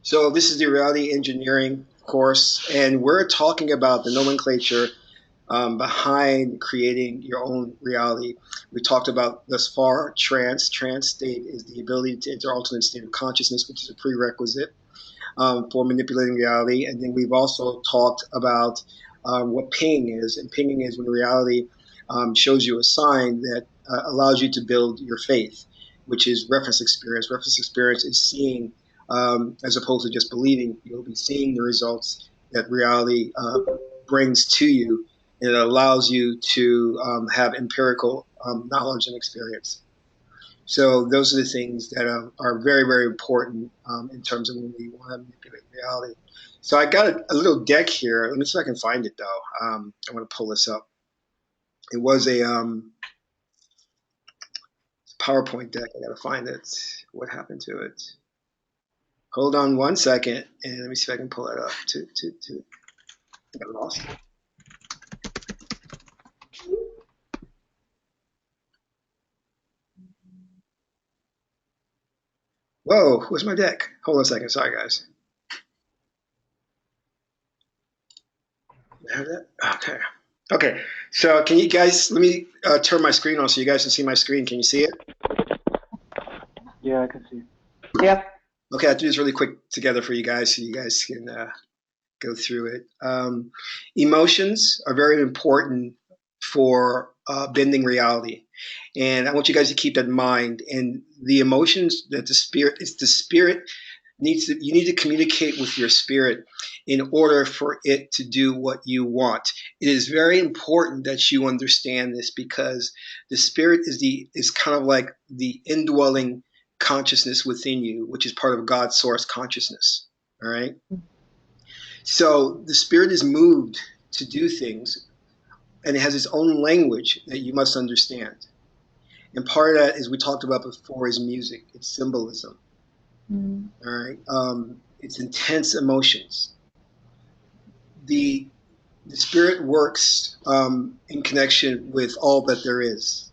So this is the reality engineering course, and we're talking about the nomenclature behind creating your own reality. We talked about thus far trance. Trance state is the ability to enter alternate state of consciousness, which is a prerequisite for manipulating reality. And then we've also talked about what ping is, and pinging is when reality shows you a sign that allows you to build your faith, which is reference experience. Reference experience is seeing as opposed to just believing. You'll be seeing the results that reality brings to you, and it allows you to have empirical knowledge and experience. So those are the things that are very, very important in terms of when we want to manipulate reality. So I got a little deck here. Let me see if I can find it, though. I want to pull this up. It was a PowerPoint deck. I got to find it. What happened to it? Hold on one second, and let me see if I can pull it up. I lost it. Whoa, where's my deck? Hold on a second. Sorry, guys. You have that? Okay. Okay. So can you guys, let me turn my screen on so you guys can see my screen. Can you see it? Yeah, I can see. Yeah. Okay, I'll do this really quick together for you guys so you guys can go through it. Emotions are very important for bending reality. And I want you guys to keep that in mind. And the emotions that the spirit you need to communicate with your spirit in order for it to do what you want. It is very important that you understand this, because the spirit is kind of like the indwelling consciousness within you, which is part of God's source consciousness. All right. So the spirit is moved to do things, and it has its own language that you must understand. And part of that, as we talked about before, is music. It's symbolism. All right. It's intense emotions. The spirit works in connection with all that there is,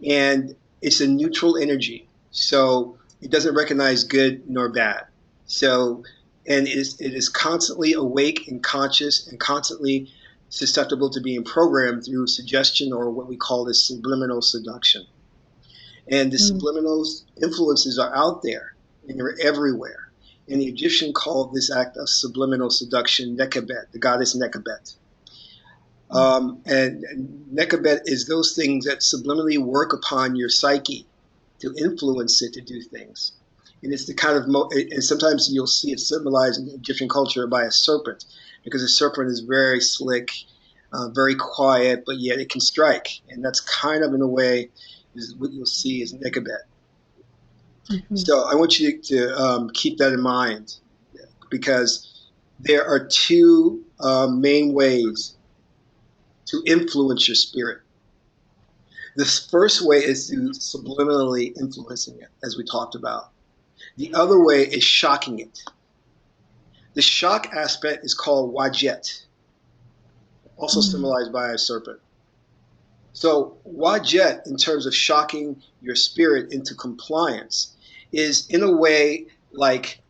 and it's a neutral energy. So it doesn't recognize good nor bad. So, and it is constantly awake and conscious and constantly susceptible to being programmed through suggestion, or what we call this subliminal seduction. And the subliminal influences are out there, and they're everywhere. And the Egyptian called this act of subliminal seduction Nekabet, the goddess Nekabet. And Nekabet is those things that subliminally work upon your psyche to influence it to do things. And it's the kind of, and sometimes you'll see it symbolized in Egyptian culture by a serpent, because a serpent is very slick, very quiet, but yet it can strike. And that's kind of, in a way, is what you'll see is Nekabet. So I want you to keep that in mind, because there are two main ways to influence your spirit. The first way is through subliminally influencing it, as we talked about. The other way is shocking it. The shock aspect is called wajet, also symbolized by a serpent. So wajet, in terms of shocking your spirit into compliance, is in a way like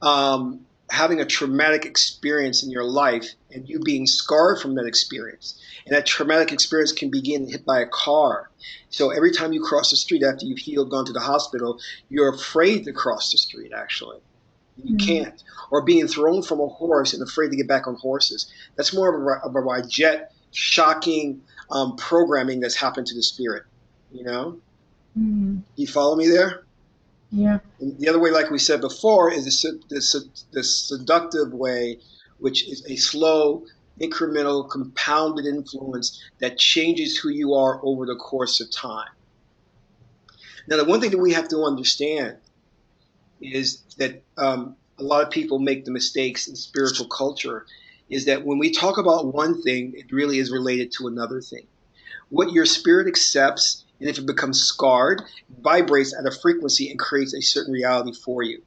having a traumatic experience in your life and you being scarred from that experience. And that traumatic experience can begin hit by a car. So every time you cross the street after you've healed, gone to the hospital, you're afraid to cross the street, actually. You can't. Or being thrown from a horse and afraid to get back on horses. That's more of a wajet, shocking programming that's happened to the spirit. You know? You follow me there? Yeah. And the other way, like we said before, is the seductive way, which is a slow, incremental, compounded influence that changes who you are over the course of time. Now, the one thing that we have to understand is that a lot of people make the mistakes in spiritual culture, is that when we talk about one thing, it really is related to another thing. What your spirit accepts, and if it becomes scarred, it vibrates at a frequency and creates a certain reality for you.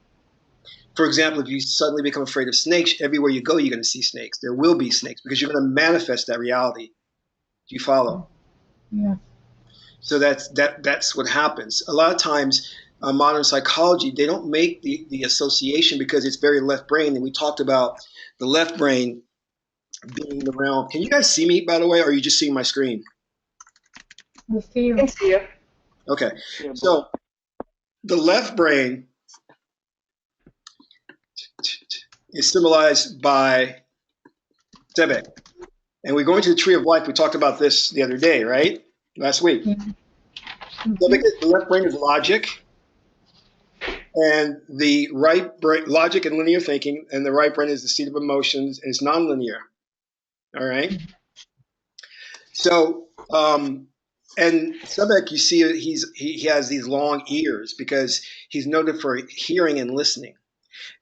For example, if you suddenly become afraid of snakes, everywhere you go, you're going to see snakes. There will be snakes, because you're going to manifest that reality. Do you follow? Yeah. So that's what happens. A lot of times, modern psychology, they don't make the association because it's very left brain. And we talked about the left brain being the realm. Can you guys see me, by the way, or are you just seeing my screen? We see you. I can see you. Okay. Yeah, So the left brain is symbolized by Sebek. And we're going to the tree of life. We talked about this the other day, right? Last week. Mm-hmm. The left brain is logic, and the right brain, logic and linear thinking, and the right brain is the seat of emotions, and it's nonlinear. All right. So, and Sebek, you see, he has these long ears because he's noted for hearing and listening.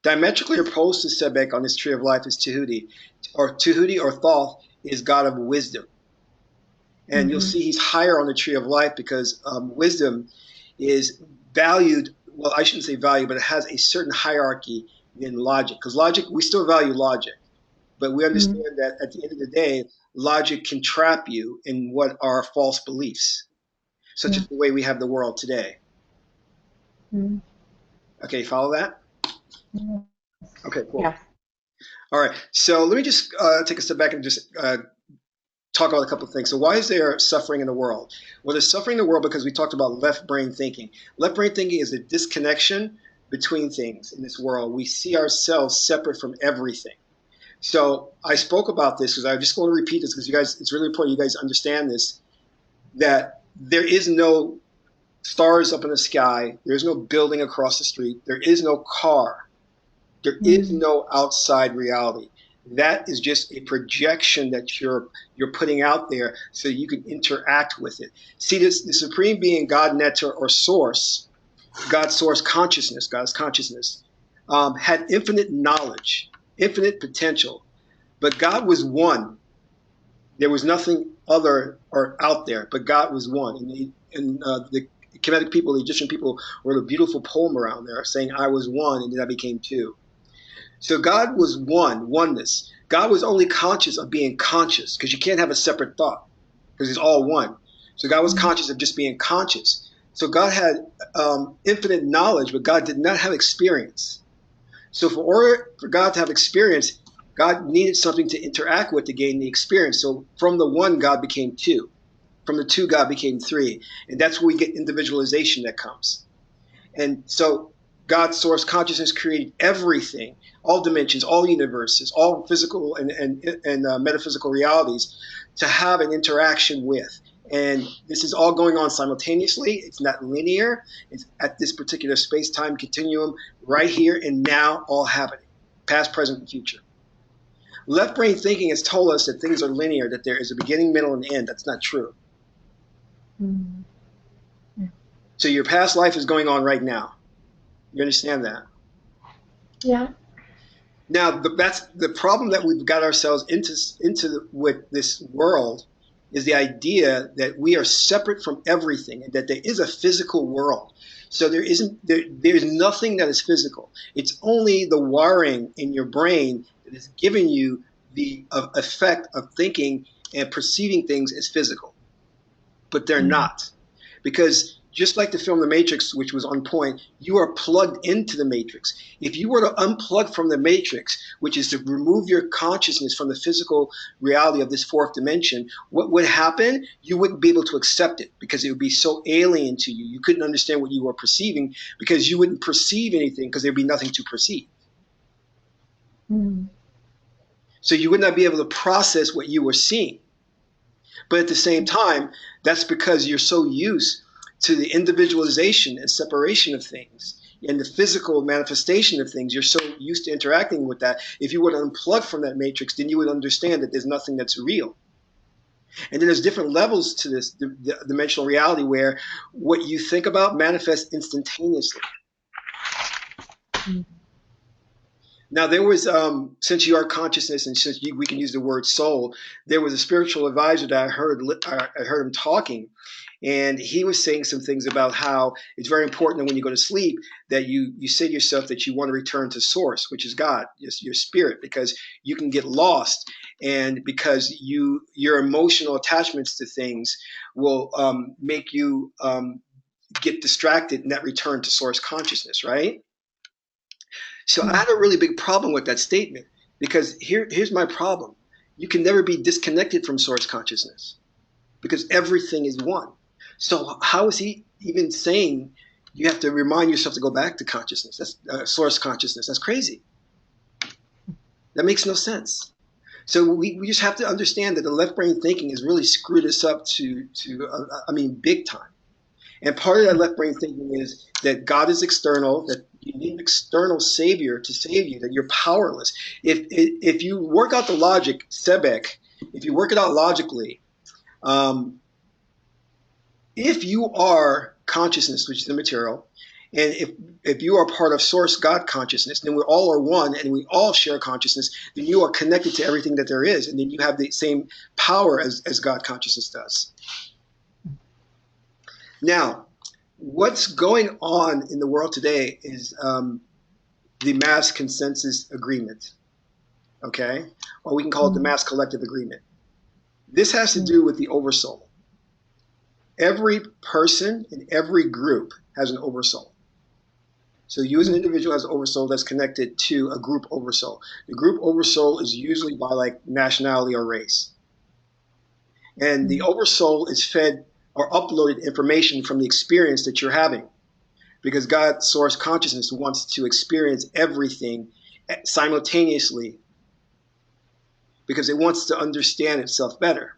Diametrically opposed to Sebek on this tree of life is Tahuti, or Thoth is God of wisdom. And you'll see he's higher on the tree of life because wisdom is valued. Well, I shouldn't say value, but it has a certain hierarchy in logic. Because logic, we still value logic, but we understand that at the end of the day, logic can trap you in what are false beliefs, such as the way we have the world today. Okay, follow that? Okay, cool. Yes. All right, so let me just take a step back and just talk about a couple of things. So why is there suffering in the world? Well, there's suffering in the world because we talked about left brain thinking. Left brain thinking is a disconnection between things in this world. We see ourselves separate from everything. So I spoke about this because I just want to repeat this because you guys, it's really important you guys understand this, that there is no stars up in the sky. There's no building across the street. There is no car. There is no outside reality. That is just a projection that you're putting out there so you can interact with it. See, the supreme being, God, Netter, or Source, God's source consciousness, God's consciousness, had infinite knowledge, infinite potential, but God was one. There was nothing other or out there, but God was one. And the Kemetic people, the Egyptian people, wrote a beautiful poem around there saying, I was one, and then I became two. So God was one, oneness. God was only conscious of being conscious because you can't have a separate thought because it's all one. So God was conscious of just being conscious. So God had infinite knowledge, but God did not have experience. So for God to have experience, God needed something to interact with to gain the experience. So from the one, God became two. From the two, God became three. And that's where we get individualization that comes. And so God's source consciousness created everything, all dimensions, all universes, all physical and metaphysical realities to have an interaction with. And this is all going on simultaneously. It's not linear. It's at this particular space-time continuum right here and now, all happening, past, present, and future. Left brain thinking has told us that things are linear, that there is a beginning, middle, and end. That's not true. So your past life is going on right now. You understand that? Yeah. Now, that's the problem that we've got ourselves into with this world is the idea that we are separate from everything and that there is a physical world. So there's nothing that is physical. It's only the wiring in your brain that is giving you the effect of thinking and perceiving things as physical. But they're not. Because just like the film The Matrix, which was on point, you are plugged into the Matrix. If you were to unplug from the Matrix, which is to remove your consciousness from the physical reality of this fourth dimension, what would happen? You wouldn't be able to accept it because it would be so alien to you. You couldn't understand what you were perceiving because you wouldn't perceive anything because there'd be nothing to perceive. So you would not be able to process what you were seeing. But at the same time, that's because you're so used to the individualization and separation of things and the physical manifestation of things. You're so used to interacting with that. If you were to unplug from that matrix, then you would understand that there's nothing that's real. And then there's different levels to this the dimensional reality where what you think about manifests instantaneously. Now, there was, since you are consciousness and since we can use the word soul, there was a spiritual advisor that I heard him talking. And he was saying some things about how it's very important that when you go to sleep that you say to yourself that you want to return to source, which is God, your spirit, because you can get lost. And because your emotional attachments to things will make you get distracted in that return to source consciousness, right? So I had a really big problem with that statement because here's my problem. You can never be disconnected from source consciousness because everything is one. So how is he even saying you have to remind yourself to go back to consciousness? That's source consciousness. That's crazy. That makes no sense. So we just have to understand that the left brain thinking has really screwed us up big time. And part of that left brain thinking is that God is external, that you need an external savior to save you, that you're powerless. If you work out the logic, Sebek, if you work it out logically, if you are consciousness, which is the material, and if you are part of source God consciousness, then we all are one and we all share consciousness, then you are connected to everything that there is, and then you have the same power as God consciousness does. Now, what's going on in the world today is the mass consensus agreement, okay? Or we can call it the mass collective agreement. This has to do with the oversoul. Every person in every group has an oversoul. So you as an individual has an oversoul that's connected to a group oversoul. The group oversoul is usually by like nationality or race. And the oversoul is fed or uploaded information from the experience that you're having. Because God's source consciousness wants to experience everything simultaneously. Because it wants to understand itself better.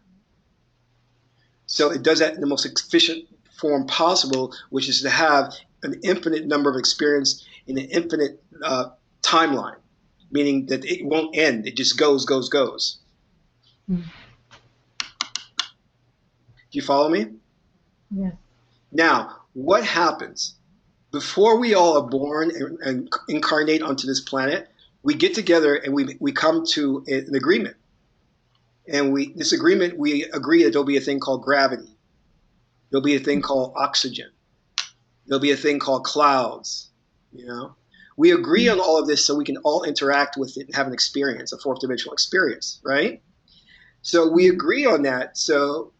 So it does that in the most efficient form possible, which is to have an infinite number of experience in an infinite timeline, meaning that it won't end. It just goes. Do you follow me? Yes. Now, what happens? Before we all are born and incarnate onto this planet, we get together and we come to an agreement. And we agree that there'll be a thing called gravity. There'll be a thing called oxygen. There'll be a thing called clouds. You know, we agree on all of this so we can all interact with it and have an experience, a fourth dimensional experience, right? So we agree on that. So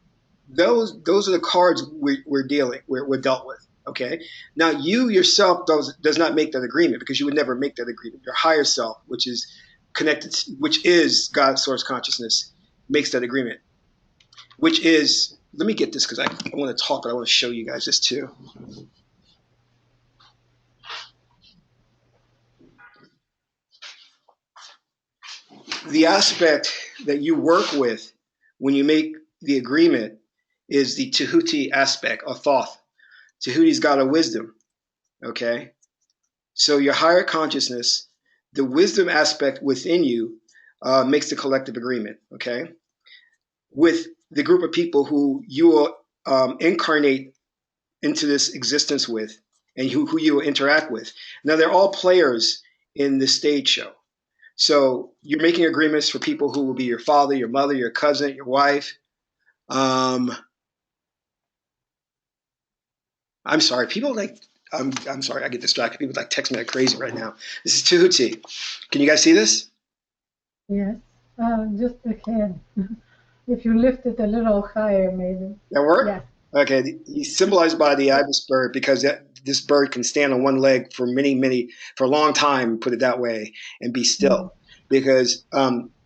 those are the cards we're dealt with. Okay. Now you yourself does not make that agreement because you would never make that agreement. Your higher self, which is connected, which is God's source consciousness, makes that agreement. Which is, let me get this because I want to talk, but I want to show you guys this too. The aspect that you work with when you make the agreement is the Tahuti aspect or Thoth. Tahuti's God of wisdom. Okay. So your higher consciousness, the wisdom aspect within you makes the collective agreement, okay, with the group of people who you will incarnate into this existence with and who you will interact with. Now, they're all players in the stage show. So you're making agreements for people who will be your father, your mother, your cousin, your wife. I'm sorry, people like I'm sorry, I get distracted. People like text me like crazy right now. This is Tahuti. Can you guys see this? Yes. Just the head. If you lift it a little higher, maybe. That work? Yeah. Okay. He's symbolized by the ibis bird because this bird can stand on one leg for for a long time, put it that way, and be still. Because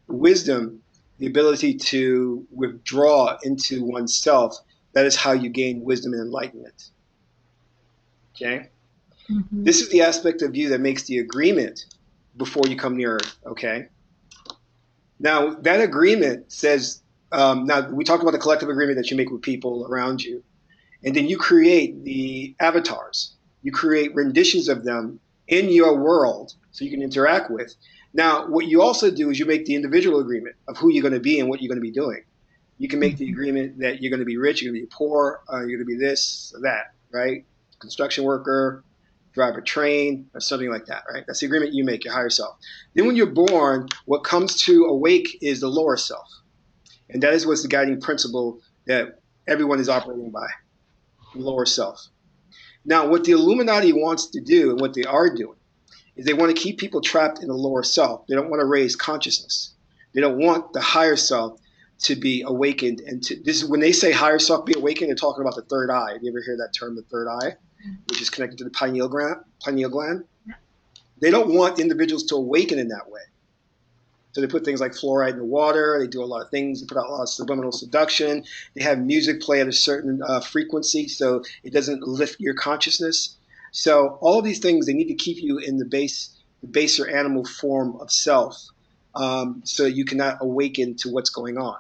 wisdom, the ability to withdraw into oneself, that is how you gain wisdom and enlightenment. Okay? Mm-hmm. This is the aspect of you that makes the agreement before you come near Earth. Okay? Now, that agreement says, now we talked about the collective agreement that you make with people around you. And then you create the avatars. You create renditions of them in your world so you can interact with. Now, what you also do is you make the individual agreement of who you're going to be and what you're going to be doing. You can make the agreement that you're going to be rich, you're going to be poor, you're going to be this or that, right? Construction worker, drive a train, or something like that, right? That's the agreement you make, your higher self. Then when you're born, what comes to awake is the lower self. And that is what's the guiding principle that everyone is operating by, the lower self. Now, what the Illuminati wants to do, and what they are doing, is they want to keep people trapped in the lower self. They don't want to raise consciousness. They don't want the higher self to be awakened. And this is when they say higher self be awakened, they're talking about the third eye. Have you ever heard that term, the third eye, which is connected to the pineal gland? They don't want individuals to awaken in that way. So they put things like fluoride in the water. They do a lot of things. They put out a lot of subliminal seduction. They have music play at a certain frequency so it doesn't lift your consciousness. So all of these things, they need to keep you in the baser animal form of self, so you cannot awaken to what's going on.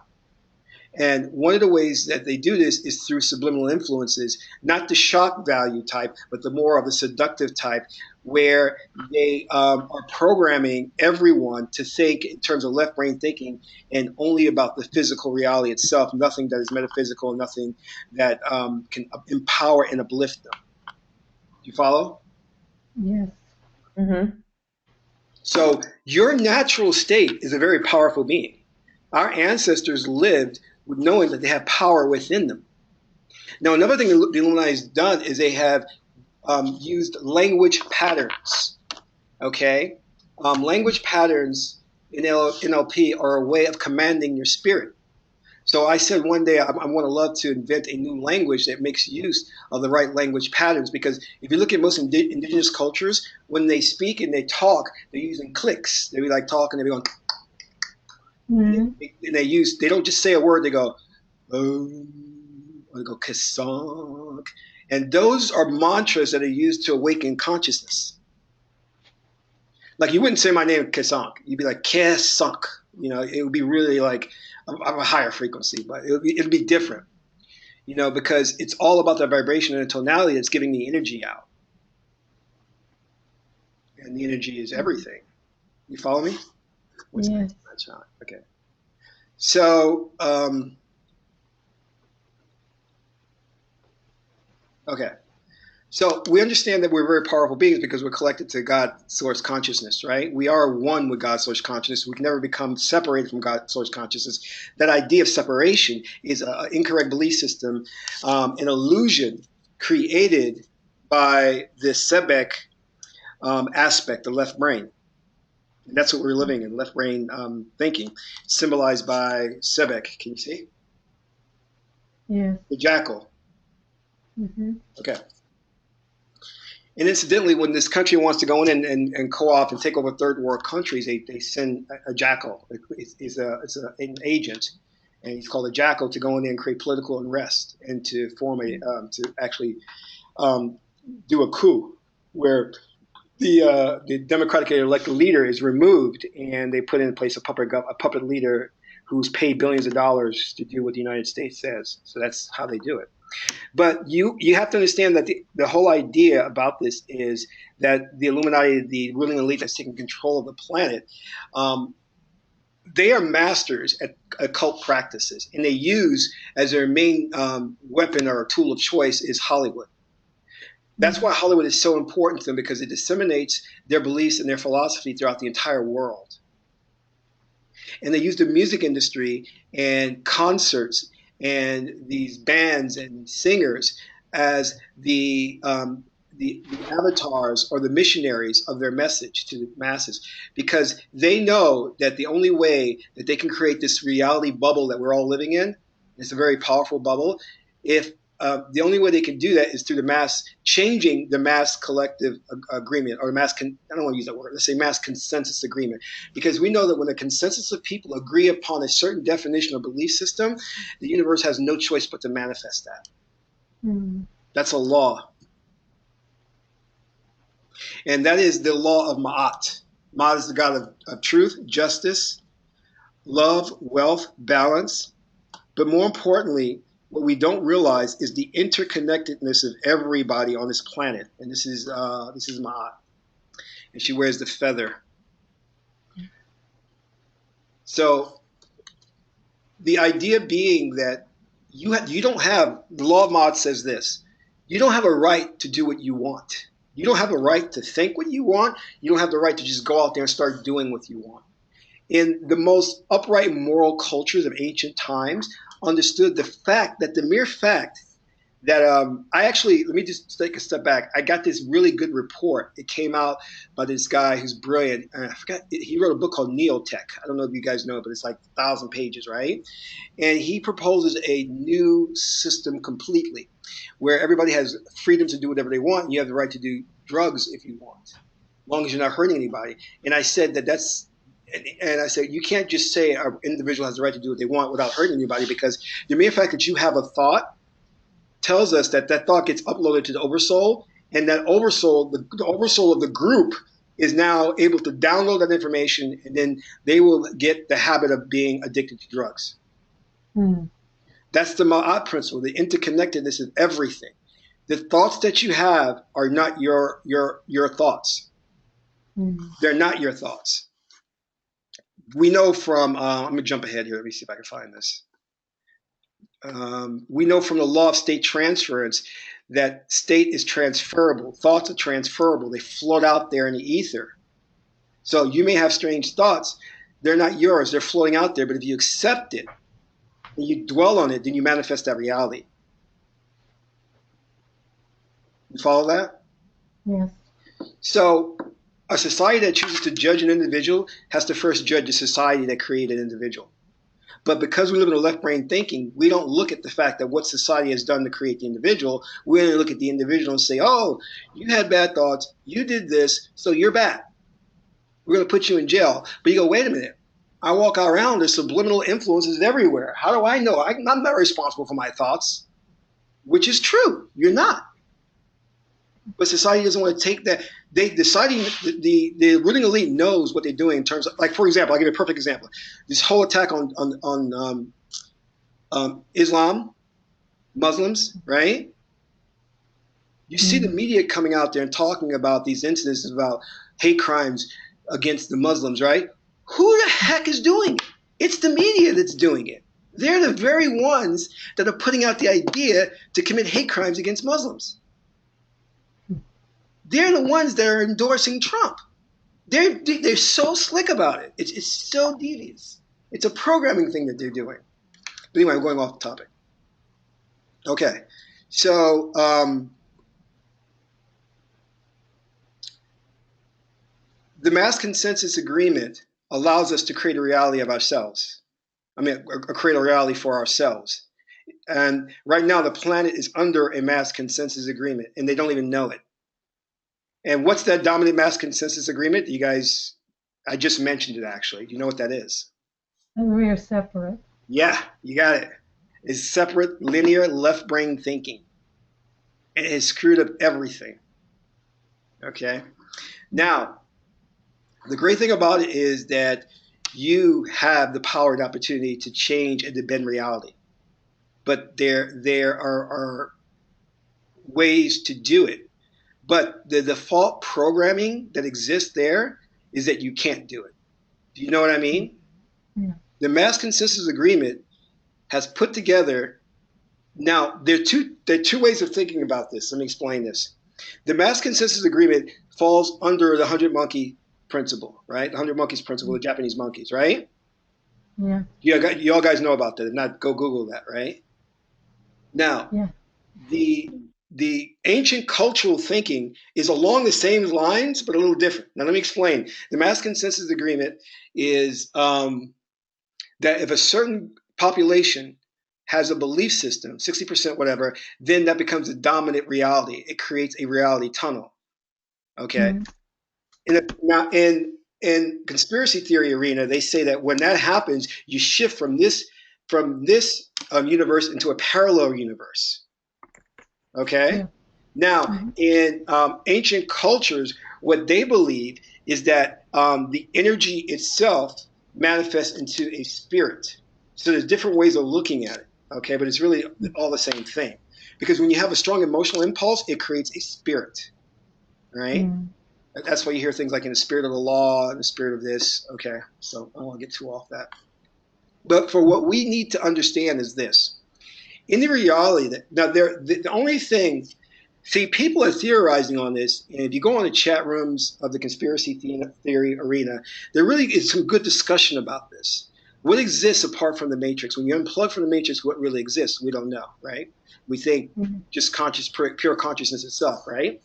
And one of the ways that they do this is through subliminal influences, not the shock value type, but the more of the seductive type, where they are programming everyone to think in terms of left brain thinking and only about the physical reality itself, nothing that is metaphysical, nothing that can empower and uplift them. Do you follow? Yes. Mm-hmm. So your natural state is a very powerful being. Our ancestors lived with knowing that they have power within them. Now, another thing the Illuminati has done is they have used language patterns. Okay? Language patterns in NLP are a way of commanding your spirit. So I said one day I want to love to invent a new language that makes use of the right language patterns, because if you look at most indigenous cultures, when they speak and they talk, they're using clicks. They be like talking, they be going, and they don't just say a word, they go, or they go kasank. And those are mantras that are used to awaken consciousness. Like you wouldn't say my name kasank, you'd be like kasank. You know, it would be really like of a higher frequency, but it'd be different, you know, because it's all about the vibration and the tonality that's giving the energy out. And the energy is everything. You follow me? What's Yes. That's not. Okay. So, okay. So we understand that we're very powerful beings because we're collected to God source consciousness, right? We are one with God source consciousness. We can never become separated from God source consciousness. That idea of separation is an incorrect belief system, an illusion created by the Sebek aspect, the left brain. And that's what we're living in, left brain thinking, symbolized by Sebek. Can you see? Yes. The jackal. Mm-hmm. Okay. And incidentally, when this country wants to go in and co-opt and take over third world countries, they send a jackal. It's an agent, and he's called a jackal to go in there and create political unrest and to form to actually do a coup where the democratically elected leader is removed and they put in place a puppet leader who's paid billions of dollars to do what the United States says. So that's how they do it. But you have to understand that the whole idea about this is that the Illuminati, the ruling elite that's taking control of the planet, they are masters at occult practices, and they use as their main weapon or tool of choice is Hollywood. That's why Hollywood is so important to them, because it disseminates their beliefs and their philosophy throughout the entire world. And they use the music industry and concerts and these bands and singers as the avatars or the missionaries of their message to the masses, because they know that the only way that they can create this reality bubble that we're all living in, it's a very powerful bubble, if the only way they can do that is through the mass, changing the mass collective agreement, or I don't want to use that word, let's say mass consensus agreement. Because we know that when a consensus of people agree upon a certain definition or belief system, the universe has no choice but to manifest that. Mm. That's a law. And that is the law of Ma'at. Ma'at is the god of truth, justice, love, wealth, balance. But more importantly, what we don't realize is the interconnectedness of everybody on this planet. And this is Ma'at. And she wears the feather. So the idea being that you don't have, the law of Ma'at says this, you don't have a right to do what you want. You don't have a right to think what you want. You don't have the right to just go out there and start doing what you want. In the most upright moral cultures of ancient times, understood the fact that the mere fact that I actually, let me just take a step back. I got this really good report. It came out by this guy who's brilliant. I forgot, he wrote a book called Neotech. I don't know if you guys know it, but it's like 1,000 pages, right? And he proposes a new system completely where everybody has freedom to do whatever they want. And you have the right to do drugs if you want, as long as you're not hurting anybody. And I said and I said, you can't just say an individual has the right to do what they want without hurting anybody, because the mere fact that you have a thought tells us that that thought gets uploaded to the oversoul, and that oversoul, the oversoul of the group, is now able to download that information, and then they will get the habit of being addicted to drugs. Mm. That's the Ma'at principle, the interconnectedness of everything. The thoughts that you have are not your thoughts. Mm. They're not your thoughts. We know from, I'm going to jump ahead here. Let me see if I can find this. We know from the law of state transference that state is transferable. Thoughts are transferable. They float out there in the ether. So you may have strange thoughts. They're not yours. They're floating out there. But if you accept it and you dwell on it, then you manifest that reality. You follow that? Yes. So a society that chooses to judge an individual has to first judge the society that created an individual. But because we live in a left brain thinking, we don't look at the fact that what society has done to create the individual. We only look at the individual and say, oh, you had bad thoughts, you did this, so you're bad. We're going to put you in jail. But you go, wait a minute. I walk around, there's subliminal influences everywhere. How do I know? I'm not responsible for my thoughts, which is true. You're not. But society doesn't want to take that. The ruling elite knows what they're doing in terms of, like, for example, I'll give you a perfect example. This whole attack on Islam, Muslims, right? You see the media coming out there and talking about these incidents about hate crimes against the Muslims, right? Who the heck is doing it? It's the media that's doing it. They're the very ones that are putting out the idea to commit hate crimes against Muslims. They're the ones that are endorsing Trump. They're so slick about it. It's so devious. It's a programming thing that they're doing. But anyway, I'm going off the topic. Okay, so the mass consensus agreement allows us to create a reality of ourselves. I mean, create a reality for ourselves. And right now, the planet is under a mass consensus agreement, and they don't even know it. And what's that dominant mass consensus agreement? You guys, I just mentioned it actually. Do you know what that is? And we are separate. Yeah, you got it. It's separate, linear, left brain thinking. And it has screwed up everything. Okay? Now, the great thing about it is that you have the power and opportunity to change and to bend reality. But there are ways to do it. But the default programming that exists there is that you can't do it. Do you know what I mean? Yeah. The mass consensus agreement has put together. Now, there are two ways of thinking about this. Let me explain this. The mass consensus agreement falls under the 100 monkey principle, right? The 100 monkeys principle, the Japanese monkeys, right? Yeah. You all guys know about that. If not, go Google that, right? Now, Yeah. the ancient cultural thinking is along the same lines, but a little different. Now, let me explain. The mass consensus agreement is that if a certain population has a belief system, 60% whatever, then that becomes a dominant reality. It creates a reality tunnel. Okay? Now, in conspiracy theory arena, they say that when that happens, you shift from this universe into a parallel universe. Okay? Yeah. Now, in ancient cultures, what they believe is that the energy itself manifests into a spirit. So there's different ways of looking at it, okay? But it's really all the same thing. Because when you have a strong emotional impulse, it creates a spirit, right? That's why you hear things like in the spirit of the law, in the spirit of this, okay? So I don't want to get too off that. But for what we need to understand is this. In the reality that now the only thing, see, people are theorizing on this, and if you go on the chat rooms of the conspiracy theory arena, there really is some good discussion about this. What exists apart from the matrix? When you unplug from the matrix, what really exists? We don't know, right? We think just pure consciousness itself, right?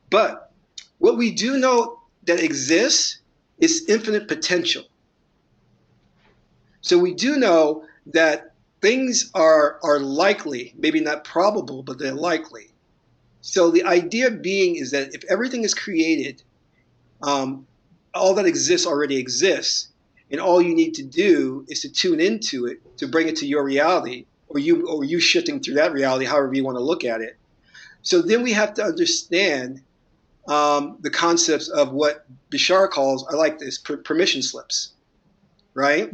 But what we do know that exists is infinite potential. So we do know that things are likely, maybe not probable, but they're likely. So the idea being is that if everything is created, all that exists already exists, and all you need to do is to tune into it to bring it to your reality, or you shifting through that reality, however you want to look at it. So then we have to understand the concepts of what Bashar calls, I like this, permission slips, right?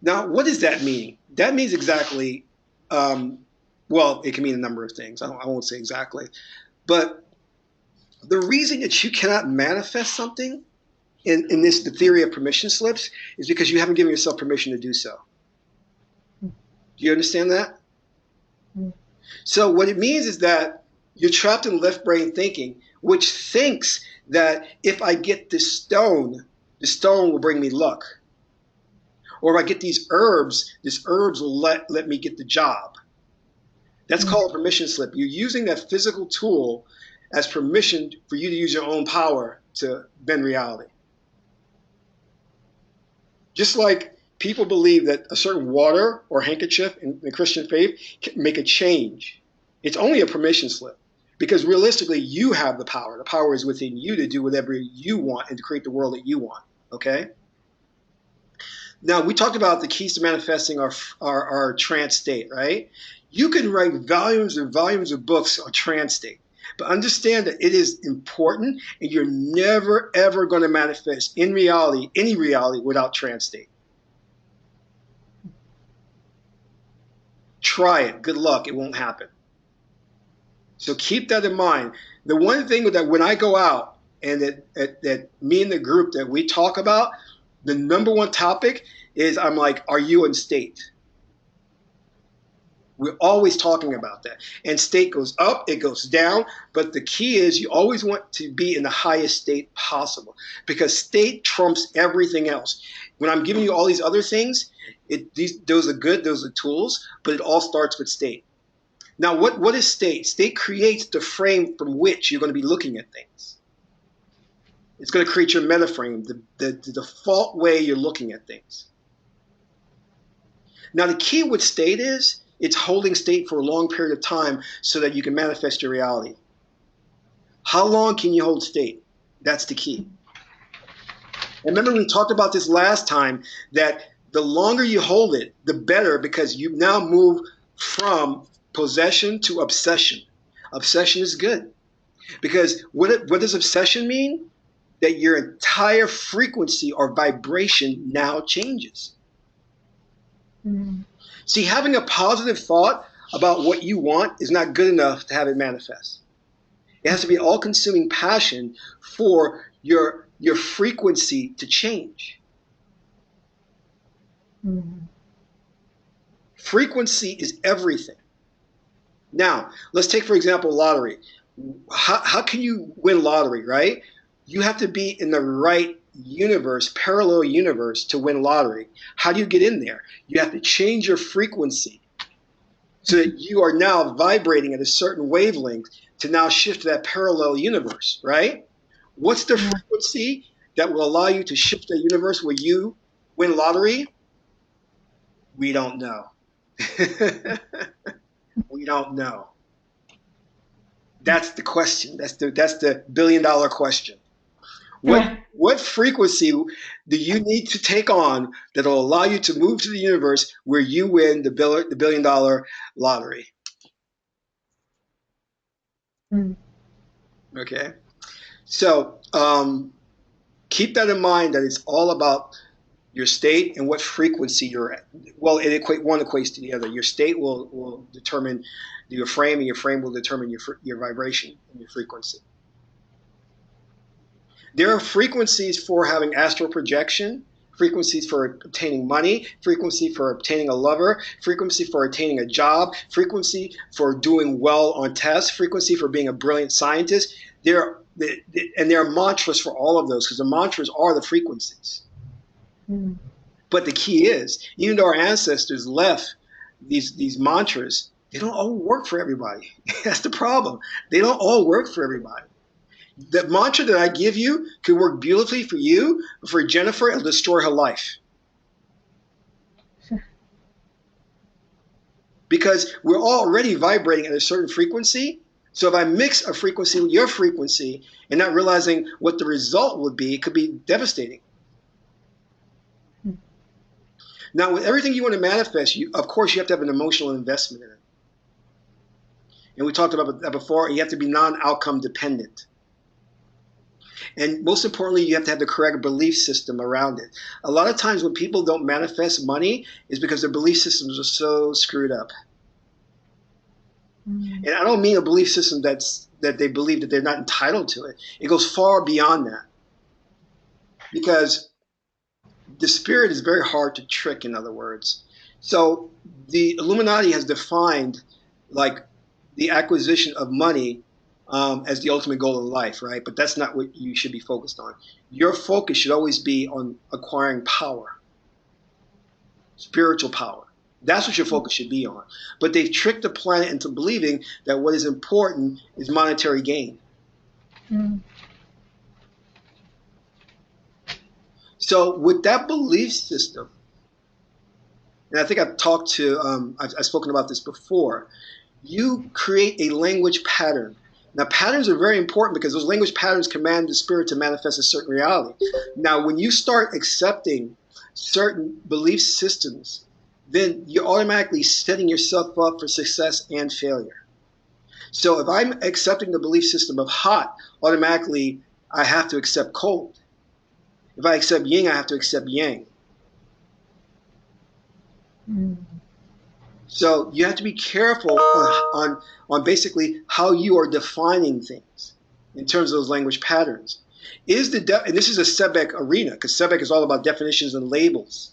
Now, what does that mean? That means exactly, well, it can mean a number of things. I won't say exactly. But the reason that you cannot manifest something in the theory of permission slips is because you haven't given yourself permission to do so. Do you understand that? So what it means is that you're trapped in left brain thinking, which thinks that if I get this stone, the stone will bring me luck. Or if I get these herbs will let me get the job. That's called a permission slip. You're using that physical tool as permission for you to use your own power to bend reality. Just like people believe that a certain water or handkerchief in the Christian faith can make a change. It's only a permission slip because realistically you have the power. The power is within you to do whatever you want and to create the world that you want, okay? Now, we talked about the keys to manifesting our trance state, right? You can write volumes and volumes of books on trance state, but understand that it is important and you're never, ever going to manifest in reality, any reality, without trance state. Try it. Good luck. It won't happen. So keep that in mind. The one thing that when I go out and that me and the group that we talk about, the number one topic is I'm like, are you in state? We're always talking about that. And state goes up, it goes down, but the key is you always want to be in the highest state possible because state trumps everything else. When I'm giving you all these other things, those are good, those are tools, but it all starts with state. Now, what is state? State creates the frame from which you're going to be looking at things. It's going to create your meta frame, the default way you're looking at things. Now, the key with state is it's holding state for a long period of time so that you can manifest your reality. How long can you hold state? That's the key. And remember, we talked about this last time, that the longer you hold it, the better, because you now move from possession to obsession. Obsession is good. Because what does obsession mean? That your entire frequency or vibration now changes. See, having a positive thought about what you want is not good enough to have it manifest. It has to be an all-consuming passion for your frequency to change. Frequency is everything. Now, let's take, for example, lottery. How can you win lottery, right? You have to be in the right universe, parallel universe, to win lottery. How do you get in there? You have to change your frequency so that you are now vibrating at a certain wavelength to now shift to that parallel universe, right? What's the frequency that will allow you to shift the universe where you win lottery? We don't know. We don't know. That's the question. That's the billion-dollar question. What frequency do you need to take on that will allow you to move to the universe where you win the billion-dollar lottery? Okay. So keep that in mind, that it's all about your state and what frequency you're at. Well, one equates to the other. Your state will determine your frame, and your frame will determine your vibration and your frequency. There are frequencies for having astral projection, frequencies for obtaining money, frequency for obtaining a lover, frequency for attaining a job, frequency for doing well on tests, frequency for being a brilliant scientist. There are mantras for all of those, because the mantras are the frequencies. But the key is, even though our ancestors left these mantras, they don't all work for everybody. That's the problem. They don't all work for everybody. The mantra that I give you could work beautifully for you, but for Jennifer, it'll destroy her life. Because we're already vibrating at a certain frequency. So if I mix a frequency with your frequency and not realizing what the result would be, it could be devastating. Now, with everything you want to manifest, of course, you have to have an emotional investment in it. And we talked about that before. You have to be non-outcome dependent. And most importantly, you have to have the correct belief system around it. A lot of times when people don't manifest money is because their belief systems are so screwed up. And I don't mean a belief system that they believe that they're not entitled to it. It goes far beyond that. Because the spirit is very hard to trick, in other words. So the Illuminati has defined like the acquisition of money as the ultimate goal in life, right? But that's not what you should be focused on. Your focus should always be on acquiring power, spiritual power. That's what your focus should be on. But they've tricked the planet into believing that what is important is monetary gain. So with that belief system, and I think I've talked to, I've spoken about this before, you create a language pattern. Now, patterns are very important because those language patterns command the spirit to manifest a certain reality. Now, when you start accepting certain belief systems, then you're automatically setting yourself up for success and failure. So if I'm accepting the belief system of hot, automatically I have to accept cold. If I accept yin, I have to accept yang. So you have to be careful on basically how you are defining things in terms of those language patterns. And this is a Sebek arena, because Sebek is all about definitions and labels.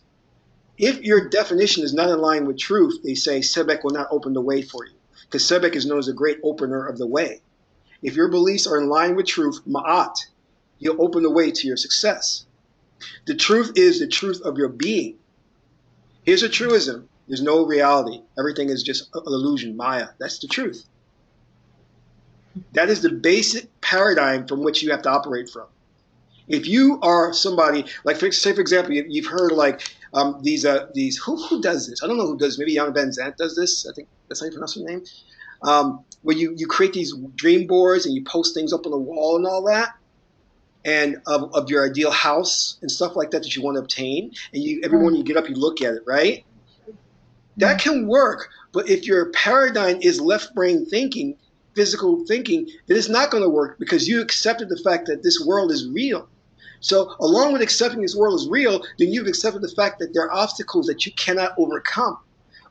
If your definition is not in line with truth, they say Sebek will not open the way for you, because Sebek is known as a great opener of the way. If your beliefs are in line with truth, Ma'at, you'll open the way to your success. The truth is the truth of your being. Here's a truism. There's no reality. Everything is just an illusion, Maya. That's the truth. That is the basic paradigm from which you have to operate from. If you are somebody, like say for example, you've heard like these who does this? I don't know who does. Maybe Jan Ben Zant does this. I think that's how you pronounce her name. Where you create these dream boards and you post things up on the wall and all that, and of your ideal house and stuff like that you want to obtain. And every morning you get up, you look at it, right? That can work, but if your paradigm is left brain thinking, physical thinking, then it's not going to work because you accepted the fact that this world is real. So along with accepting this world is real, then you've accepted the fact that there are obstacles that you cannot overcome.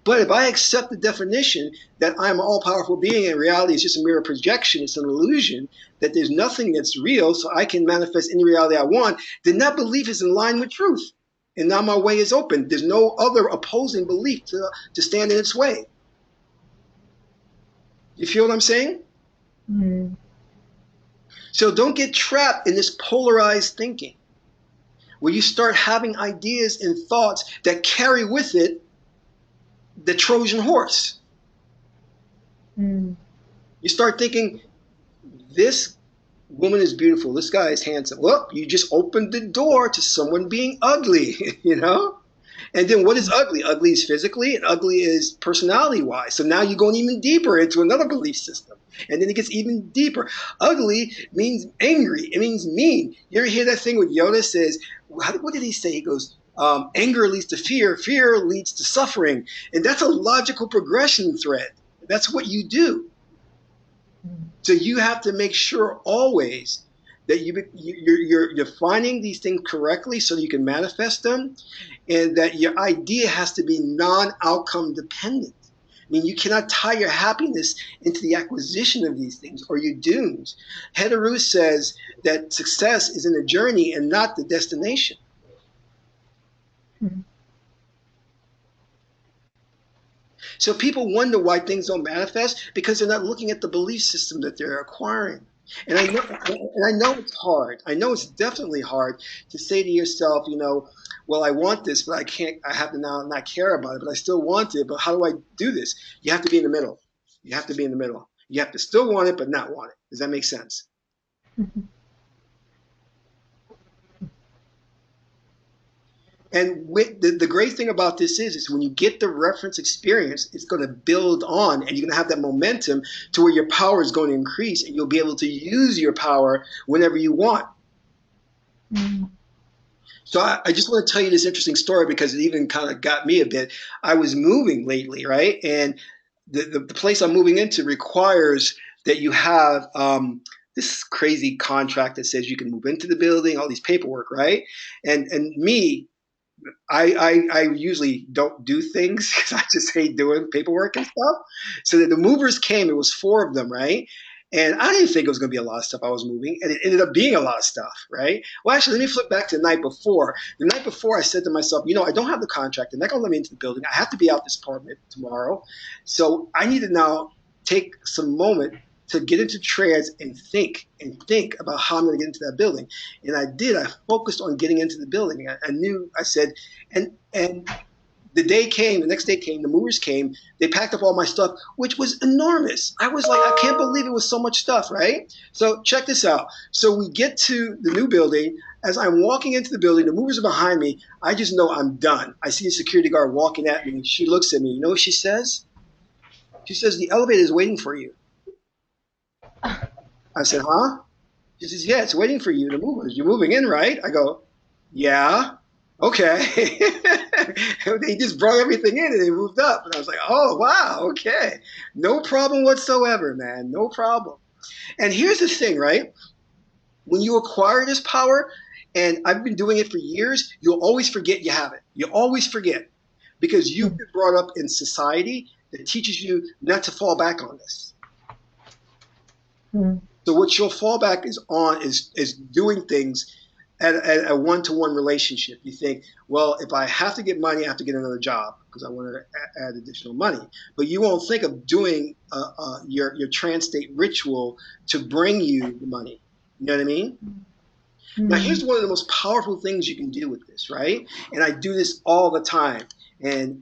But if I accept the definition that I'm an all-powerful being and reality is just a mere projection, it's an illusion, that there's nothing that's real, so I can manifest any reality I want, then that belief is in line with truth. And now my way is open. There's no other opposing belief to stand in its way. You feel what I'm saying? So don't get trapped in this polarized thinking, where you start having ideas and thoughts that carry with it the Trojan horse. You start thinking, this woman is beautiful, this guy is handsome. Well, you just opened the door to someone being ugly, you know? And then what is ugly? Ugly is physically, and ugly is personality-wise. So now you're going even deeper into another belief system. And then it gets even deeper. Ugly means angry. It means mean. You ever hear that thing where Yoda says, what did he say? He goes, anger leads to fear. Fear leads to suffering. And that's a logical progression thread. That's what you do. So you have to make sure always that you're defining these things correctly so that you can manifest them, and that your idea has to be non-outcome dependent. I mean, you cannot tie your happiness into the acquisition of these things, or you're doomed. Hederu says that success is in the journey and not the destination. So people wonder why things don't manifest, because they're not looking at the belief system that they're acquiring. And I know it's hard. I know it's definitely hard to say to yourself, well, I want this, but I can't. I have to now not care about it, but I still want it. But how do I do this? You have to be in the middle. You have to be in the middle. You have to still want it, but not want it. Does that make sense? And the great thing about this is when you get the reference experience, it's going to build on, and you're going to have that momentum to where your power is going to increase, and you'll be able to use your power whenever you want. Mm. So I just want to tell you this interesting story because it even kind of got me a bit. I was moving lately, right? And the place I'm moving into requires that you have this crazy contract that says you can move into the building, all these paperwork, right? And me, I usually don't do things because I just hate doing paperwork and stuff. So that the movers came, it was 4 of them, right? And I didn't think it was going to be a lot of stuff I was moving, and it ended up being a lot of stuff, right? Well, actually, let me flip back to the night before. The night before, I said to myself, I don't have the contract. They're not going to let me into the building. I have to be out this apartment tomorrow. So I need to now take some moment to get into trance and think about how I'm going to get into that building. And I did. I focused on getting into the building. I knew. I said, and the next day came, the movers came, they packed up all my stuff, which was enormous. I was like, I can't believe it was so much stuff, right? So check this out. So we get to the new building. As I'm walking into the building, the movers are behind me. I just know I'm done. I see a security guard walking at me. She looks at me. You know what she says? She says, the elevator is waiting for you. I said, huh? She says, yeah, it's waiting for you, the movers. You're moving in, right? I go, yeah. Okay. They just brought everything in and they moved up. And I was like, oh, wow, okay. No problem whatsoever, man. No problem. And here's the thing, right? When you acquire this power, and I've been doing it for years, you'll always forget you have it. You always forget because you've been brought up in society that teaches you not to fall back on this. Mm. So what you'll fall back is doing things at a one-to-one relationship. You think, well, if I have to get money, I have to get another job because I want to add additional money. But you won't think of doing your trans state ritual to bring you the money. You know what I mean? Mm. Now, here's one of the most powerful things you can do with this, right? And I do this all the time, and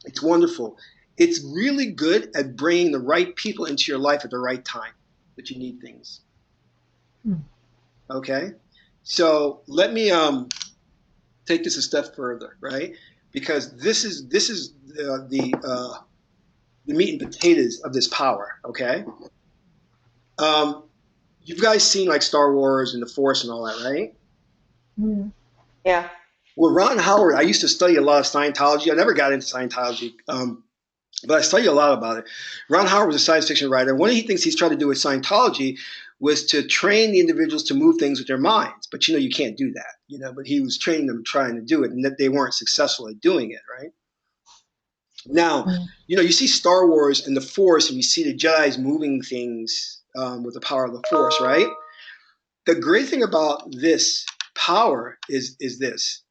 it's wonderful. It's really good at bringing the right people into your life at the right time that you need things. Mm. Okay? So let me take this a step further, right? Because this is the meat and potatoes of this power. Okay, you guys seen like Star Wars and the Force and all that, right? Mm. Yeah. Well, Ron Howard, I used to study a lot of Scientology. I never got into Scientology, but I studied a lot about it. Ron Howard was a science fiction writer. One of the things he's tried to do with Scientology was to train the individuals to move things with their minds. But you can't do that, but he was training them trying to do it, and that they weren't successful at doing it, right? Now, you see Star Wars and the Force, and you see the Jedi's moving things with the power of the Force, right? The great thing about this power is this.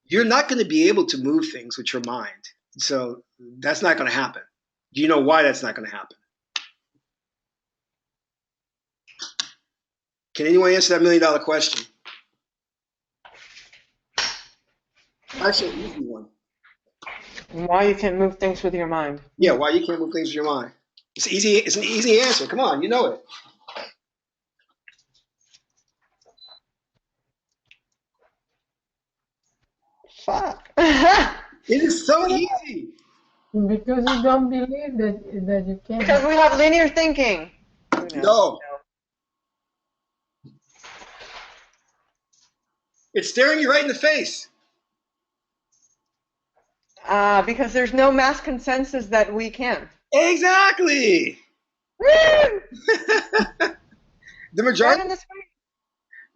You're not going to be able to move things with your mind. So that's not going to happen. Do you know why that's not going to happen? Can anyone answer that $1 million question? Actually, an easy one. Why you can't move things with your mind? Yeah, why you can't move things with your mind? It's easy. It's an easy answer. Come on, you know it. Fuck. It is so easy. Because you don't believe that you can. Because we have linear thinking. No. It's staring you right in the face. Because there's no mass consensus that we can. Exactly. Woo! The majority. Right in the